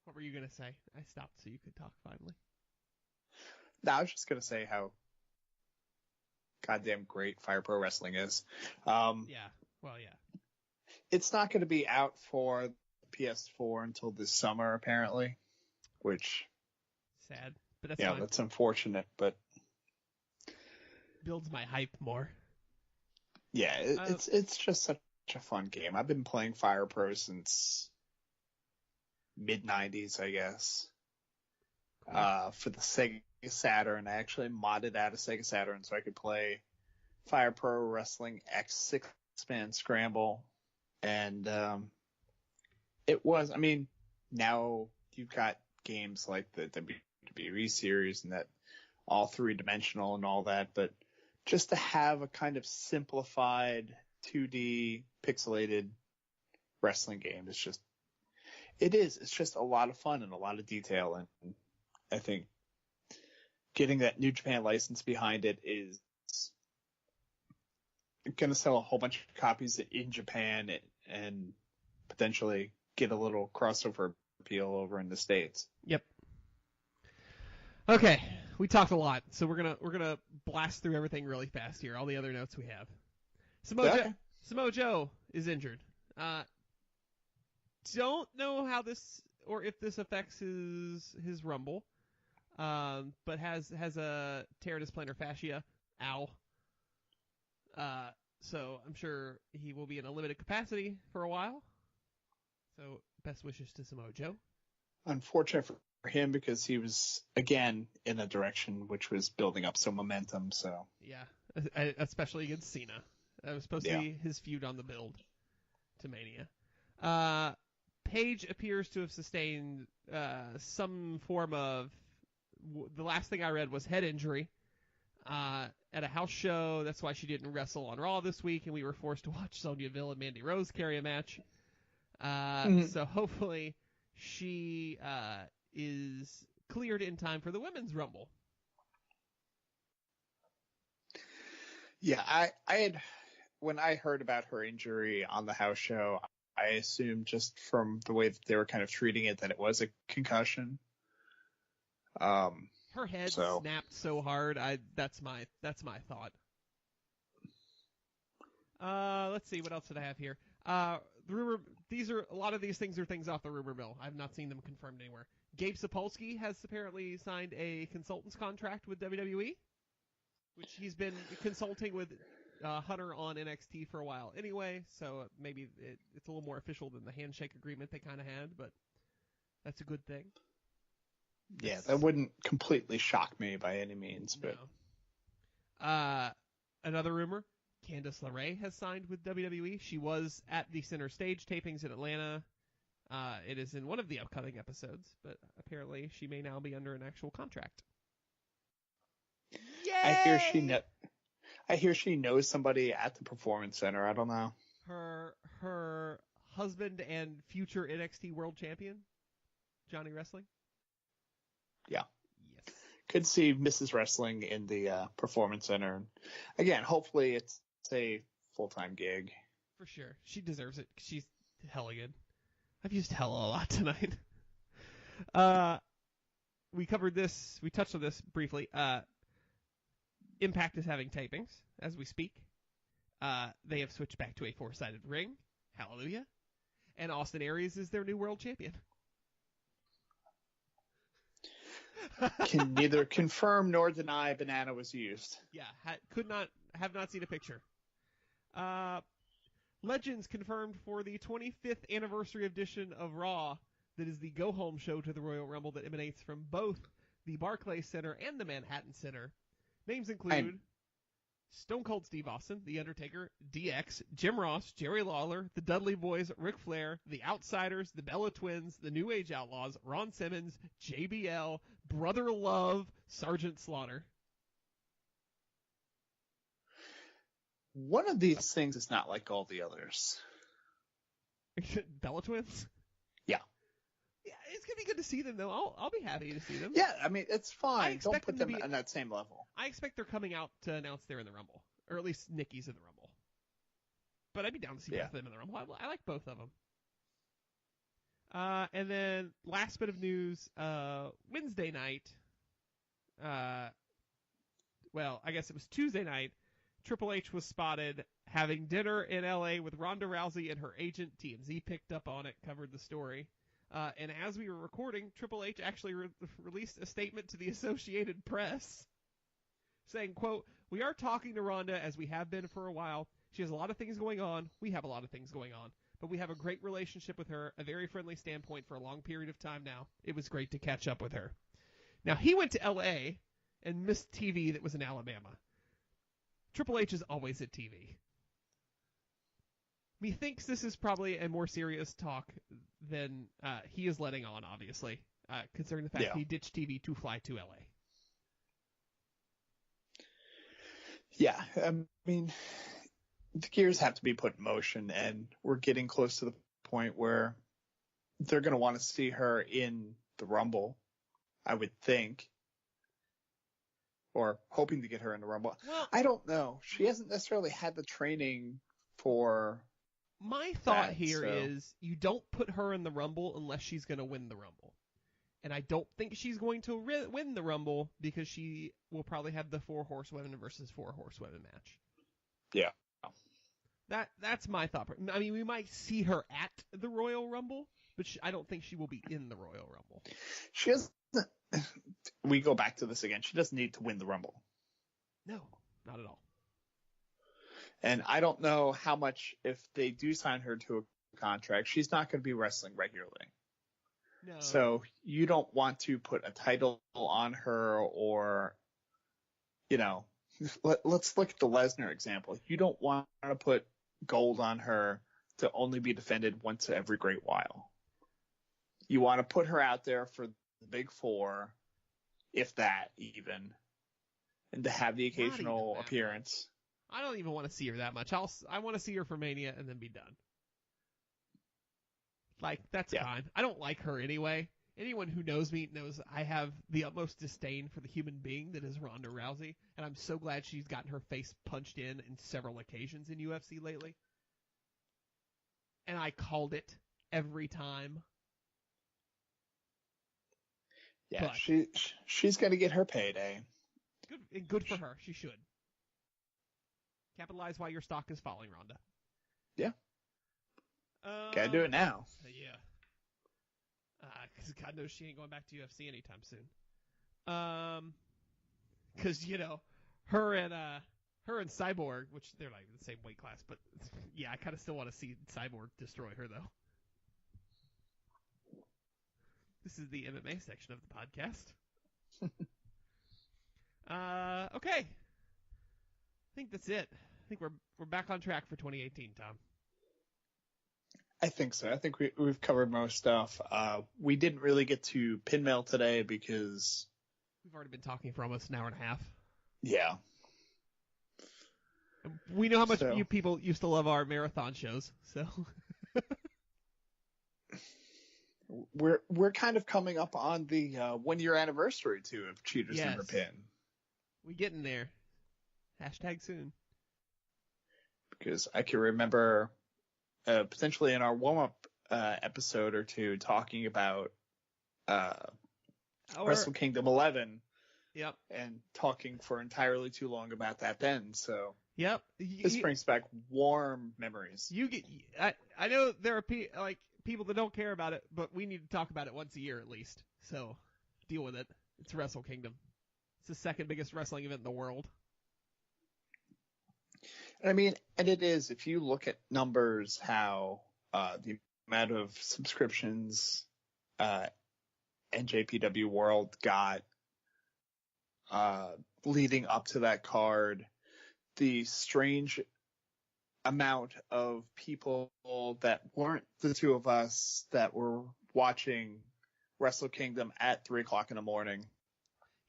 [SPEAKER 2] What were you gonna say? I stopped so you could talk finally.
[SPEAKER 3] No, I was just gonna say how goddamn great Fire Pro Wrestling is.
[SPEAKER 2] Yeah. Well, yeah.
[SPEAKER 3] It's not going to be out for PS4 until this summer, apparently, which...
[SPEAKER 2] Sad, but that's fine.
[SPEAKER 3] That's unfortunate, but...
[SPEAKER 2] Builds my hype more.
[SPEAKER 3] Yeah, it's just such a fun game. I've been playing Fire Pro since mid-90s, I guess. Cool. For the Sega Saturn. I actually modded out a Sega Saturn so I could play Fire Pro Wrestling X 6-man Scramble. And it was, I mean, now you've got games like the WWE series and that all three-dimensional and all that, but just to have a kind of simplified 2D pixelated wrestling game is just, it's just a lot of fun and a lot of detail. And I think getting that New Japan license behind it is going to sell a whole bunch of copies in Japan and potentially get a little crossover appeal over in the States.
[SPEAKER 2] Yep. Okay, we talked a lot, so we're gonna blast through everything really fast here. All the other notes we have. Samoa Joe is injured. Don't know how this or if this affects his Rumble, but has a tear in his plantar fascia. Ow. So I'm sure he will be in a limited capacity for a while. So best wishes to Samoa Joe.
[SPEAKER 3] Unfortunate for him because he was, again, in a direction which was building up some momentum. So
[SPEAKER 2] yeah, especially against Cena. That was supposed to be his feud on the build to Mania. Paige appears to have sustained some form of, the last thing I read was head injury at a house show. That's why she didn't wrestle on Raw this week, and we were forced to watch Sonya Deville and Mandy Rose carry a match. So hopefully she is cleared in time for the Women's Rumble.
[SPEAKER 3] Yeah, I had, when I heard about her injury on the house show, I assumed just from the way that they were kind of treating it that it was a concussion.
[SPEAKER 2] Her head snapped so hard. That's my thought. Let's see, what else did I have here? The rumor. A lot of these things are things off the rumor mill. I've not seen them confirmed anywhere. Gabe Sapolsky has apparently signed a consultant's contract with WWE, which he's been consulting with Hunter on NXT for a while anyway, so maybe it's a little more official than the handshake agreement they kind of had, but that's a good thing.
[SPEAKER 3] Yeah, that wouldn't completely shock me by any means, but
[SPEAKER 2] no. Another rumor, Candice LeRae has signed with WWE. She was at the Center Stage tapings in Atlanta. It is in one of the upcoming episodes, but apparently she may now be under an actual contract. Yay!
[SPEAKER 3] I hear she knows somebody at the Performance Center. I don't know.
[SPEAKER 2] Her husband and future NXT World Champion, Johnny Wrestling.
[SPEAKER 3] Yeah.
[SPEAKER 2] Yes.
[SPEAKER 3] Could see Mrs. Wrestling in the Performance Center. Again, hopefully it's a full-time gig.
[SPEAKER 2] For sure. She deserves it. She's hella good. I've used hella a lot tonight. We covered this. We touched on this briefly. Impact is having tapings as we speak. They have switched back to a 4-sided ring. Hallelujah. And Austin Aries is their new world champion.
[SPEAKER 3] Can neither confirm nor deny banana was used.
[SPEAKER 2] Yeah, have not seen a picture. Legends confirmed for the 25th anniversary edition of Raw that is the go-home show to the Royal Rumble that emanates from both the Barclays Center and the Manhattan Center. Names include Stone Cold Steve Austin, The Undertaker, DX, Jim Ross, Jerry Lawler, the Dudley Boys, Ric Flair, The Outsiders, the Bella Twins, the New Age Outlaws, Ron Simmons, JBL, Brother Love, Sergeant Slaughter.
[SPEAKER 3] One of these things is not like all the others.
[SPEAKER 2] Bella Twins?
[SPEAKER 3] Yeah.
[SPEAKER 2] Yeah, it's gonna be good to see them though. I'll be happy to see them.
[SPEAKER 3] Yeah, I mean it's fine. Don't put them on that same level.
[SPEAKER 2] I expect they're coming out to announce they're in the Rumble, or at least Nikki's in the Rumble. But I'd be down to see both of them in the Rumble. I like both of them. And then last bit of news, Wednesday night. Well, I guess it was Tuesday night. Triple H was spotted having dinner in L.A. with Ronda Rousey and her agent. TMZ picked up on it, covered the story. And as we were recording, Triple H actually released a statement to the Associated Press saying, quote, "We are talking to Ronda as we have been for a while. She has a lot of things going on. We have a lot of things going on. But we have a great relationship with her, a very friendly standpoint for a long period of time now. It was great to catch up with her." Now, he went to L.A. and missed TV that was in Alabama. Triple H is always at TV. Methinks this is probably a more serious talk than he is letting on, obviously, considering the fact he ditched TV to fly to L.A.
[SPEAKER 3] Yeah, I mean, the gears have to be put in motion, and we're getting close to the point where they're going to want to see her in the Rumble, I would think. Or hoping to get her in the Rumble. Well, I don't know. She hasn't necessarily had the training for...
[SPEAKER 2] My thought here is you don't put her in the Rumble unless she's going to win the Rumble. And I don't think she's going to win the Rumble because she will probably have the 4 horsewomen versus 4 horsewomen match.
[SPEAKER 3] Yeah.
[SPEAKER 2] That's my thought. I mean, we might see her at the Royal Rumble, but I don't think she will be in the Royal Rumble.
[SPEAKER 3] She has... We go back to this again. She doesn't need to win the Rumble.
[SPEAKER 2] No, not at all.
[SPEAKER 3] And I don't know how much, if they do sign her to a contract, she's not going to be wrestling regularly.
[SPEAKER 2] No.
[SPEAKER 3] So you don't want to put a title on her or, let's look at the Lesnar example. You don't want to put gold on her to only be defended once every great while. You want to put her out there for the big four, if that even, and to have the occasional appearance.
[SPEAKER 2] I don't even want to see her that much. I want to see her for Mania and then be done. Like, that's fine. I don't like her anyway. Anyone who knows me knows I have the utmost disdain for the human being that is Ronda Rousey, and I'm so glad she's gotten her face punched in several occasions in UFC lately. And I called it every time.
[SPEAKER 3] Yeah,
[SPEAKER 2] but
[SPEAKER 3] she's going to get her payday.
[SPEAKER 2] Good for her. She should. Capitalize while your stock is falling, Ronda.
[SPEAKER 3] Yeah. Gotta do it now.
[SPEAKER 2] Yeah. Because God knows she ain't going back to UFC anytime soon. Because her and Cyborg, which they're like the same weight class, but yeah, I kind of still want to see Cyborg destroy her though. This is the MMA section of the podcast. Okay. I think that's it. I think we're back on track for 2018, Tom.
[SPEAKER 3] I think so. I think we've covered most stuff. We didn't really get to pin mail today because
[SPEAKER 2] we've already been talking for almost an hour and a half.
[SPEAKER 3] Yeah.
[SPEAKER 2] We know how much you people used to love our marathon shows, so
[SPEAKER 3] we're kind of coming up on the 1 year anniversary too of Cheaters Never Pin.
[SPEAKER 2] We getting there. Hashtag soon.
[SPEAKER 3] Because I can remember potentially in our warm-up episode or two talking about Wrestle Kingdom 11.
[SPEAKER 2] Yep.
[SPEAKER 3] And talking for entirely too long about that then. So
[SPEAKER 2] yep.
[SPEAKER 3] This brings back warm memories.
[SPEAKER 2] I know there are people that don't care about it, but we need to talk about it once a year at least. So deal with it. It's Wrestle Kingdom. It's the second biggest wrestling event in the world.
[SPEAKER 3] I mean, and it is, if you look at numbers, how the amount of subscriptions NJPW World got leading up to that card, the strange amount of people that weren't the two of us that were watching Wrestle Kingdom at 3 o'clock in the morning.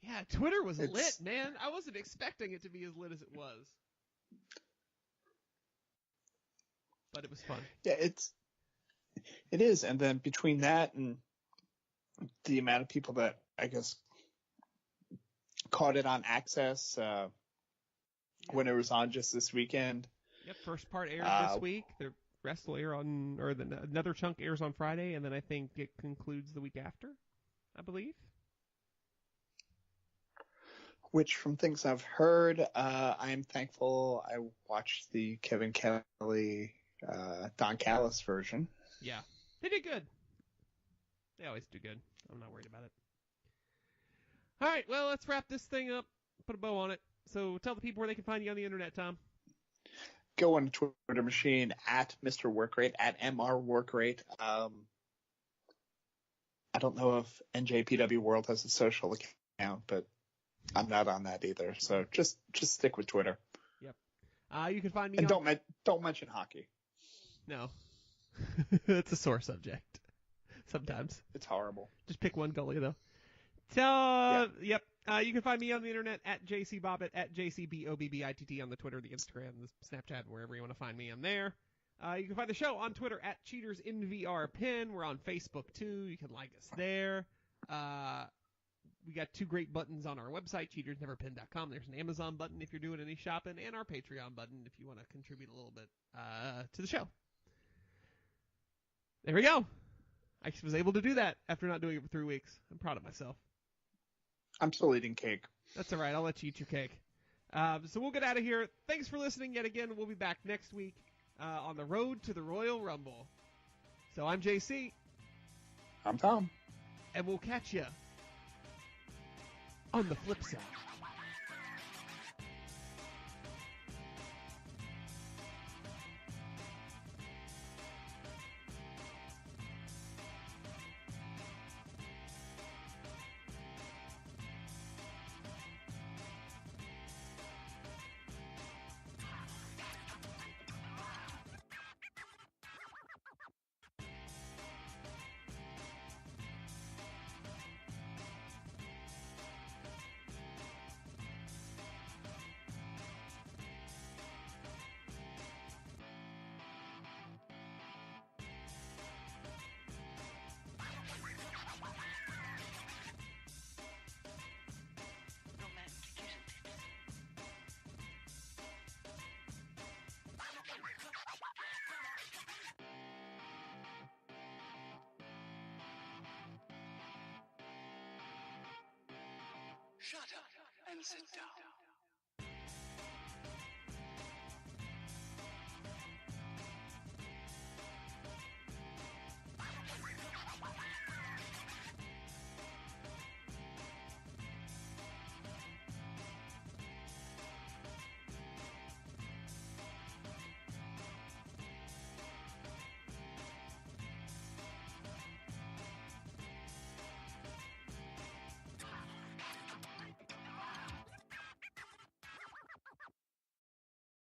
[SPEAKER 2] Yeah, Twitter was lit, man. I wasn't expecting it to be as lit as it was. But it was fun.
[SPEAKER 3] Yeah, it is. And then between that and the amount of people that, I guess, caught it on Access when it was on just this weekend.
[SPEAKER 2] Yep, first part aired this week. The rest will air another chunk airs on Friday, and then I think it concludes the week after, I believe.
[SPEAKER 3] Which, from things I've heard, I am thankful I watched the Kevin Kelly, Don Callis version.
[SPEAKER 2] Yeah, they did good. They always do good. I'm not worried about it. All right, well, let's wrap this thing up. Put a bow on it. So tell the people where they can find you on the internet, Tom.
[SPEAKER 3] Go on the Twitter machine at Mr. Workrate, at MR Workrate. I don't know if NJPW World has a social account, but I'm not on that either. So just stick with Twitter.
[SPEAKER 2] Yep. You can find me
[SPEAKER 3] and don't mention hockey.
[SPEAKER 2] No. It's a sore subject. Sometimes.
[SPEAKER 3] It's horrible.
[SPEAKER 2] Just pick one goalie, though. Yep. You can find me on the internet at JCBobbitt, at JCBOBBITT on the Twitter, the Instagram, the Snapchat, wherever you want to find me. I'm there. You can find the show on Twitter at CheatersInVRPin. We're on Facebook, too. You can like us there. We got 2 great buttons on our website, cheatersneverpin.com. There's an Amazon button if you're doing any shopping, and our Patreon button if you want to contribute a little bit to the show. There we go. I was able to do that after not doing it for 3 weeks. I'm proud of myself.
[SPEAKER 3] I'm still eating cake.
[SPEAKER 2] That's all right. I'll let you eat your cake. So we'll get out of here. Thanks for listening yet again. We'll be back next week on the road to the Royal Rumble. So I'm JC.
[SPEAKER 3] I'm Tom.
[SPEAKER 2] And we'll catch you on the flip side.
[SPEAKER 1] Shut up and sit down.